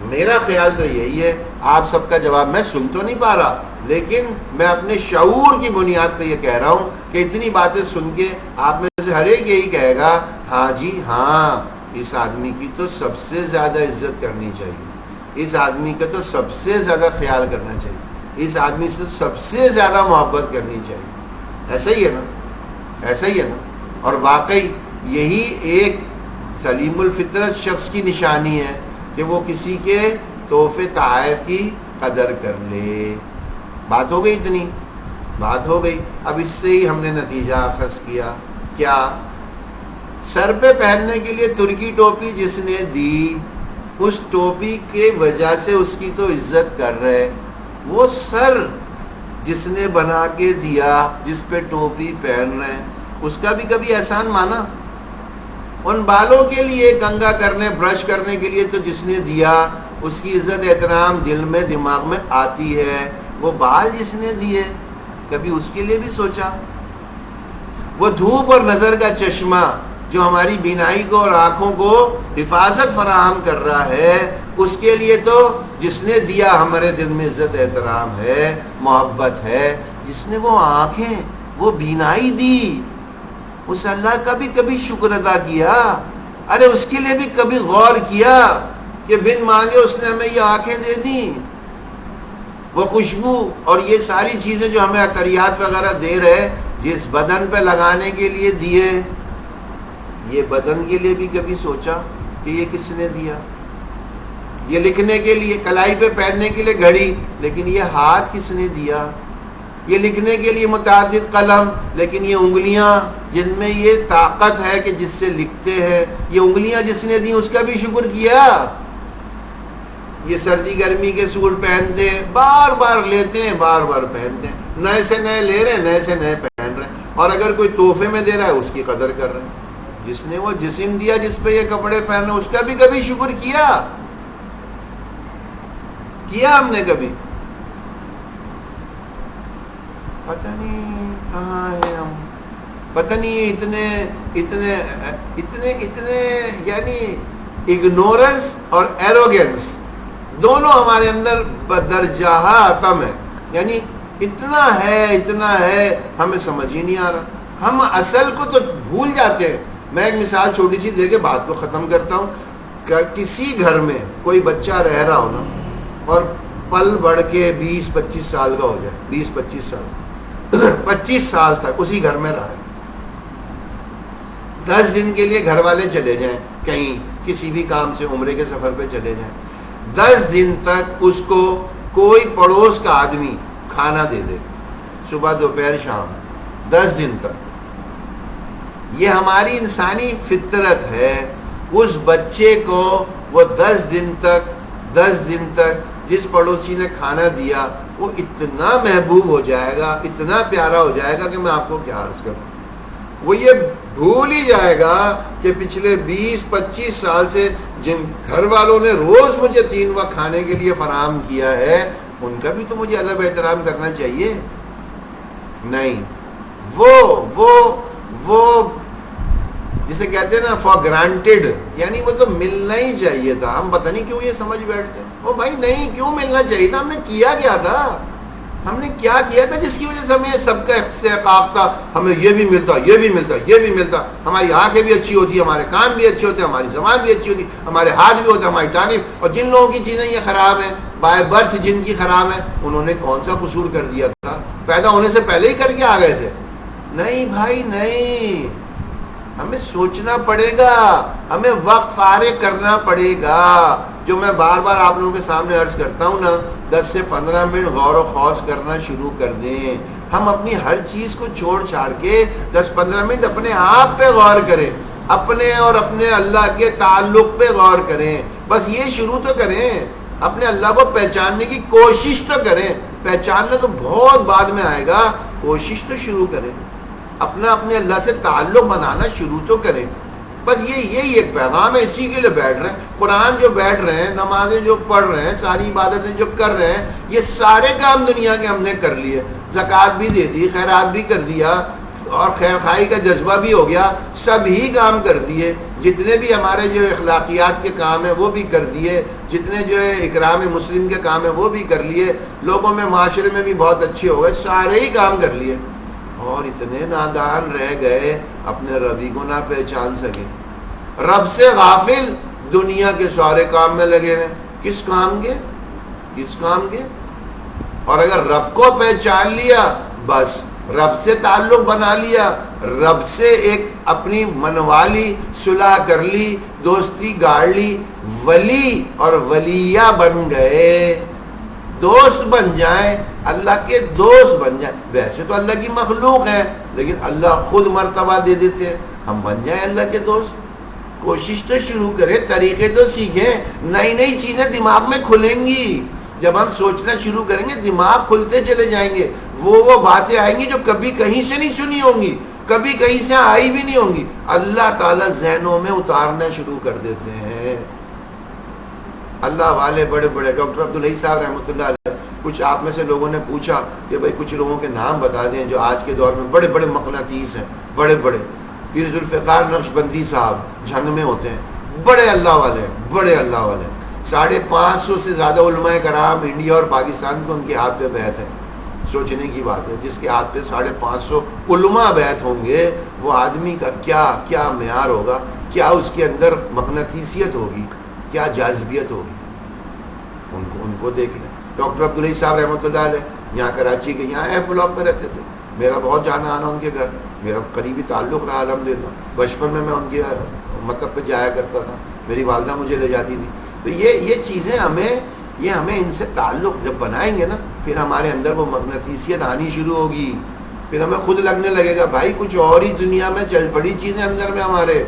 میرا خیال تو یہی ہے. آپ سب کا جواب میں سن تو نہیں پا رہا، لیکن میں اپنے شعور کی بنیاد پہ یہ کہہ رہا ہوں کہ اتنی باتیں سن کے آپ میں سے ہر ایک یہی کہے گا ہاں جی ہاں، اس آدمی کی تو سب سے زیادہ عزت کرنی چاہیے، اس آدمی کا تو سب سے زیادہ خیال کرنا چاہیے، اس آدمی سے سب سے زیادہ محبت کرنی چاہیے. ایسا ہی ہے نا؟ اور واقعی یہی ایک سلیم الفطرت شخص کی نشانی ہے کہ وہ کسی کے تحفے تحائف کی قدر کر لے. بات ہو گئی، اتنی بات ہو گئی. اب اس سے ہی ہم نے نتیجہ اخذ کیا کیا؟ سر پہ پہننے کے لیے ترکی ٹوپی جس نے دی، اس ٹوپی کے وجہ سے اس کی تو عزت کر رہے. وہ سر جس نے بنا کے دیا، جس پہ ٹوپی پہن رہے ہیں، اس کا بھی کبھی احسان مانا؟ ان بالوں کے لیے کنگھا کرنے، برش کرنے کے لیے تو جس نے دیا اس کی عزت احترام دل میں دماغ میں آتی ہے. وہ بال جس نے دیے کبھی اس کے لیے بھی سوچا؟ وہ دھوپ اور نظر کا چشمہ جو ہماری بینائی کو اور آنکھوں کو حفاظت فراہم کر رہا ہے، اس کے لیے تو جس نے دیا ہمارے دل میں عزت احترام ہے، محبت ہے. جس نے وہ آنکھیں، وہ بینائی دی، اس اللہ کا بھی کبھی شکر ادا کیا؟ ارے اس کے لیے بھی کبھی غور کیا کہ بن مانگے اس نے ہمیں یہ آنکھیں دے دیں، وہ خوشبو اور یہ ساری چیزیں جو ہمیں عطریات وغیرہ دے رہے، جس بدن پہ لگانے کے لیے دیے، یہ بدن کے لیے بھی کبھی سوچا کہ یہ کس نے دیا؟ یہ لکھنے کے لیے، کلائی پہ پہننے کے لیے گھڑی، لیکن یہ ہاتھ کس نے دیا؟ یہ لکھنے کے لیے متعدد قلم، لیکن یہ انگلیاں جن میں یہ طاقت ہے کہ جس سے لکھتے ہیں، یہ انگلیاں جس نے دی اس کا بھی شکر کیا؟ یہ سردی گرمی کے سوٹ پہنتے ہیں، بار بار لیتے ہیں، بار بار پہنتے ہیں، نئے سے نئے لے رہے ہیں، نئے سے نئے پہن رہے ہیں، اور اگر کوئی تحفے میں دے رہا ہے اس کی قدر کر رہے ہیں. جس نے وہ جسم دیا جس پہ یہ کپڑے پہنے، اس کا بھی کبھی شکر کیا ہم نے کبھی؟ پتہ نہیں کہاں ہے ہم، پتہ نہیں اتنے یعنی اگنورنس اور ایروگینس دونوں ہمارے اندر بدرجہ عتم ہے. یعنی اتنا ہے ہمیں سمجھ ہی نہیں آ رہا. ہم اصل کو تو بھول جاتے ہیں. میں ایک مثال چھوٹی سی دے کے بات کو ختم کرتا ہوں. کسی گھر میں کوئی بچہ رہ رہا ہو نا، اور پل بڑھ کے 20-25 سال کا ہو جائے، 20-25 سال 25 سال تک اسی گھر میں رہا ہے. 10 دن کے لیے گھر والے چلے جائیں کہیں کسی بھی کام سے، عمرے کے سفر پہ چلے جائیں، 10 دن تک اس کو کوئی پڑوس کا آدمی کھانا دے دے، صبح دوپہر شام، 10 دن تک. یہ ہماری انسانی فطرت ہے. اس بچے کو وہ 10 دن تک جس پڑوسی نے کھانا دیا وہ اتنا محبوب ہو جائے گا، اتنا پیارا ہو جائے گا کہ میں آپ کو کیا عرض کروں. وہ یہ بھول ہی جائے گا کہ پچھلے 20-25 سال سے جن گھر والوں نے روز مجھے 3 وقت کھانے کے لیے فراہم کیا ہے ان کا بھی تو مجھے ادب احترام کرنا چاہیے. نہیں، وہ جسے کہتے ہیں نا فار گرانٹیڈ، یعنی وہ تو ملنا ہی چاہیے تھا. ہم پتہ نہیں کیوں یہ سمجھ بیٹھتے ہیں. وہ بھائی نہیں، کیوں ملنا چاہیے تھا؟ ہم نے کیا کیا تھا؟ ہم نے کیا کیا تھا جس کی وجہ سے ہمیں سب کا استحقاق تھا؟ ہمیں یہ بھی ملتا، یہ بھی ملتا، یہ بھی ملتا. ہماری آنکھیں بھی اچھی ہوتی، ہمارے کان بھی اچھے ہوتے، ہماری زبان بھی اچھی ہوتی، ہمارے ہاتھ بھی ہوتے، ہماری ٹانگیں. اور جن لوگوں کی چیزیں یہ خراب ہیں، بائی برتھ جن کی خراب ہے، انہوں نے کون سا قصور کر دیا تھا؟ پیدا ہونے سے پہلے ہی کر کے آ گئے تھے. نہیں بھائی نہیں، ہمیں سوچنا پڑے گا، ہمیں وقت فارغ کرنا پڑے گا. جو میں بار بار آپ لوگوں کے سامنے عرض کرتا ہوں نا، 10 سے 15 منٹ غور و خوض کرنا شروع کر دیں. ہم اپنی ہر چیز کو چھوڑ چھاڑ کے 10-15 منٹ اپنے آپ پہ غور کریں، اپنے اور اپنے اللہ کے تعلق پہ غور کریں. بس یہ شروع تو کریں، اپنے اللہ کو پہچاننے کی کوشش تو کریں. پہچاننا تو بہت بعد میں آئے گا، کوشش تو شروع کریں. اپنے اللہ سے تعلق بنانا شروع تو کریں. بس یہی ایک پیغام ہے، اسی کے لیے بیٹھ رہے ہیں. قرآن جو بیٹھ رہے ہیں، نمازیں جو پڑھ رہے ہیں، ساری عبادتیں جو کر رہے ہیں، یہ سارے کام دنیا کے ہم نے کر لیے. زکوٰۃ بھی دے دی، خیرات بھی کر دیا، اور خیر خواہی کا جذبہ بھی ہو گیا. سب ہی کام کر دیے. جتنے بھی ہمارے جو اخلاقیات کے کام ہیں وہ بھی کر دیے، جتنے جو ہے اکرام مسلم کے کام ہیں وہ بھی کر لیے، لوگوں میں معاشرے میں بھی بہت اچھے ہو گئے، سارے ہی کام کر لیے. اور اتنے نادان رہ گئے اپنے ربی کو نہ پہچان سکے. رب سے غافل، دنیا کے سارے کام میں لگے ہوئے. کس کام کے؟ کس کام کے؟ اور اگر رب کو پہچان لیا، بس رب سے تعلق بنا لیا، رب سے ایک اپنی منوالی صلح کر لی، دوستی گاڑ لی، ولی اور ولیہ بن گئے. دوست بن جائیں، اللہ کے دوست بن جائیں. ویسے تو اللہ کی مخلوق ہے، لیکن اللہ خود مرتبہ دے دیتے ہیں. ہم بن جائیں اللہ کے دوست. کوشش تو شروع کریں، طریقے تو سیکھیں. نئی نئی چیزیں دماغ میں کھلیں گی. جب ہم سوچنا شروع کریں گے دماغ کھلتے چلے جائیں گے. وہ باتیں آئیں گی جو کبھی کہیں سے نہیں سنی ہوں گی، کبھی کہیں سے آئی بھی نہیں ہوں گی. اللہ تعالیٰ ذہنوں میں اتارنا شروع کر دیتے ہیں. اللہ والے بڑے بڑے ڈاکٹر عبدالحی صاحب رحمۃ اللہ علیہ، کچھ آپ میں سے لوگوں نے پوچھا کہ بھائی کچھ لوگوں کے نام بتا دیں جو آج کے دور میں بڑے بڑے مقناطیس ہیں. بڑے بڑے پیر ذوالفقار نقشبندی صاحب جھنگ میں ہوتے ہیں، بڑے اللہ والے، بڑے اللہ والے. 550 سے زیادہ علماء کرام انڈیا اور پاکستان کو ان کے ہاتھ پہ بیعت ہے. سوچنے کی بات ہے، جس کے ہاتھ پہ 550 علماء بیعت ہوں گے، وہ آدمی کا کیا معیار ہوگا، کیا اس کے اندر مقناطیسیت ہوگی، کیا جاذبیت ہوگی. ان کو دیکھ لیں. ڈاکٹر عبدالحی صاحب رحمۃ اللہ علیہ یہاں کراچی کے یہاں ایف بلاک میں رہتے تھے. میرا بہت جانا آنا ان کے گھر، میرا قریبی تعلق رہا الحمدللہ. بچپن میں ان کے مطلب پہ جایا کرتا تھا، میری والدہ مجھے لے جاتی تھی. تو یہ چیزیں ہمیں ان سے تعلق جب بنائیں گے نا، پھر ہمارے اندر وہ مقناطیسیت آنی شروع ہوگی. پھر ہمیں خود لگنے لگے گا بھائی کچھ اور ہی دنیا میں چل پڑی چیزیں اندر میں ہمارے،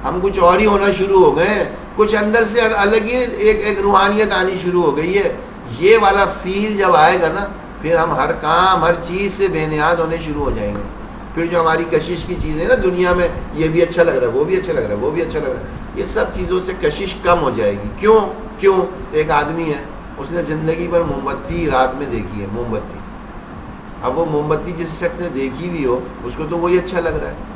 ہم کچھ اور ہی ہونا شروع ہو گئے. کچھ اندر سے الگ ہی ایک روحانیت آنی شروع ہو گئی ہے. یہ والا فیل جب آئے گا نا، پھر ہم ہر کام ہر چیز سے بے نیاز ہونے شروع ہو جائیں گے. پھر جو ہماری کشش کی چیزیں نا دنیا میں، یہ بھی اچھا لگ رہا ہے، وہ بھی اچھا لگ رہا ہے، وہ بھی اچھا لگ رہا ہے، یہ سب چیزوں سے کشش کم ہو جائے گی. کیوں ایک آدمی ہے، اس نے زندگی پر موم بتی رات میں دیکھی ہے، موم بتی. اب وہ موم بتی جس شخص نے دیکھی بھی ہو، اس کو تو وہی اچھا لگ رہا ہے.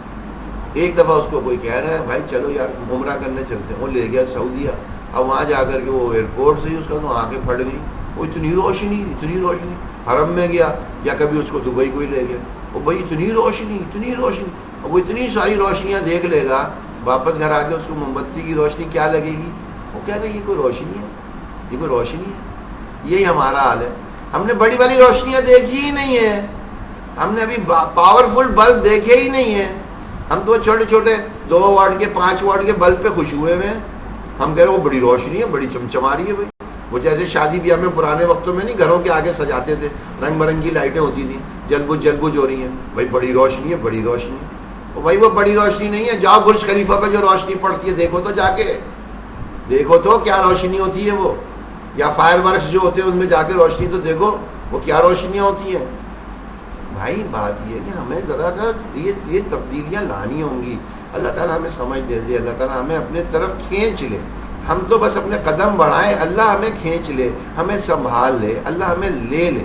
ایک دفعہ اس کو کوئی کہہ رہا ہے بھائی چلو یار عمرہ کرنے چلتے ہیں. وہ لے گیا سعودیہ. اب وہاں جا کر کے وہ ایئرپورٹ سے ہی اس کا تو آنکھیں پھٹ گئی. وہ اتنی روشنی حرم میں گیا، یا کبھی اس کو دبئی کو ہی لے گیا. وہ بھائی اتنی روشنی. وہ اتنی ساری روشنیاں دیکھ لے گا، واپس گھر آ کے اس کو موم بتی کی روشنی کیا لگے گی؟ وہ کہے گا یہ کوئی روشنی ہے، یہ کوئی روشنی ہے. یہی ہمارا حال ہے. ہم نے بڑی بڑی روشنیاں دیکھی ہی نہیں ہیں، ہم نے ابھی پاورفل بلب دیکھے ہی نہیں ہیں. ہم تو چھوٹے چھوٹے 2 واٹ کے 5 واٹ کے بلب پہ خوش ہوئے ہوئے ہیں. ہم کہہ رہے وہ بڑی روشنی ہے، بڑی چمچما رہی ہے. بھائی وہ جیسے شادی بیاہ میں پرانے وقتوں میں نہیں گھروں کے آگے سجاتے تھے، رنگ برنگی لائٹیں ہوتی تھیں، جلبوج ہو رہی ہیں. بھائی بڑی روشنی ہے، بڑی روشنی. بھائی وہ بڑی روشنی نہیں ہے. جاؤ برج خلیفہ پہ جو روشنی پڑتی ہے دیکھو تو، جا کے دیکھو تو کیا روشنی ہوتی ہے. وہ یا فائر ورکس جو ہوتے ہیں ان میں جا کے روشنی تو دیکھو وہ کیا روشنیاں ہوتی ہیں. بھائی بات یہ ہے کہ ہمیں ذرا سا یہ تبدیلیاں لانی ہوں گی. اللہ تعالیٰ ہمیں سمجھ دے دے, اللہ تعالیٰ ہمیں اپنے طرف کھینچ لے. ہم تو بس اپنے قدم بڑھائیں, اللہ ہمیں کھینچ لے, ہمیں سنبھال لے, اللہ ہمیں لے لے.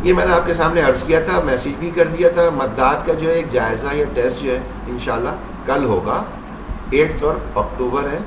یہ میں نے آپ کے سامنے عرض کیا تھا, میسیج بھی کر دیا تھا. مدعات کا جو ہے ایک جائزہ یا ٹیسٹ جو ہے انشاءاللہ کل ہوگا. 8 اکتوبر ہے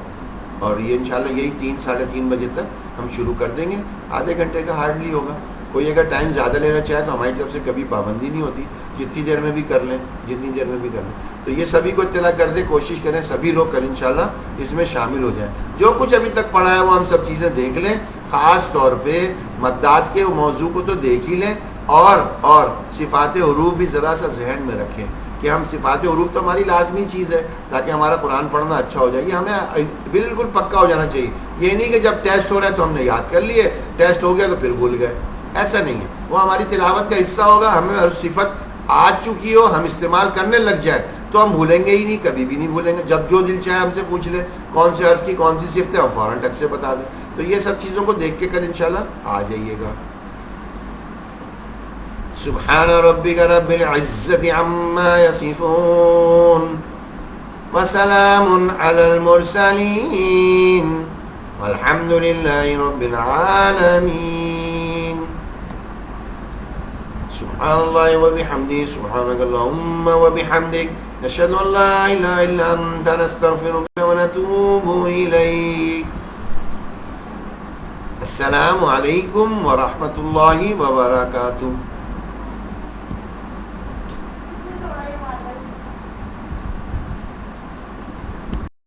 اور یہ انشاءاللہ یہی 3-3:30 بجے تک ہم شروع کر دیں گے. آدھے گھنٹے کا ہارڈلی ہوگا. کوئی اگر ٹائم زیادہ لینا چاہے تو ہماری طرف سے کبھی پابندی نہیں ہوتی, جتنی دیر میں بھی کر لیں, جتنی دیر میں بھی کر لیں. تو یہ سبھی کو اطلاع کر دیں, کوشش کریں سبھی لوگ کل انشاءاللہ اس میں شامل ہو جائیں. جو کچھ ابھی تک پڑھا ہے وہ ہم سب چیزیں دیکھ لیں, خاص طور پہ مدعات کے موضوع کو تو دیکھ ہی لیں, اور صفات حروف بھی ذرا سا ذہن میں رکھیں کہ ہم صفات حروف تو ہماری لازمی چیز ہے تاکہ ہمارا قرآن پڑھنا اچھا ہو جائے. یہ ہمیں بالکل پکا ہو جانا چاہیے. یہ نہیں کہ جب ٹیسٹ ہو رہا ہے تو ہم نے یاد کر لیے, ٹیسٹ ہو گیا تو پھر بھول گئے. ایسا نہیں ہے, وہ ہماری تلاوت کا حصہ ہوگا. ہمیں ہر صفت آ چکی ہو, ہم استعمال کرنے لگ جائے تو ہم بھولیں گے ہی نہیں, کبھی بھی نہیں بھولیں گے. جب جو دل چاہے ہم سے پوچھ لیں کون سے حرف کی کون سی صفت ہے, ہم فوراً ٹک سے بتا دیں. تو یہ سب چیزوں کو دیکھ کے کل انشاءاللہ آ جائیے گا. سبحان ربک رب العزت عما یصفون وسلام علی المرسلین والحمد للہ رب العالمین. سبحان اللہ وبحمدہ, سبحانک اللہم وبحمدک, نشہد ان لا الہ الا انت, نستغفرک ونتوب الیک. السلام علیکم ورحمۃ اللہ وبرکاتہ.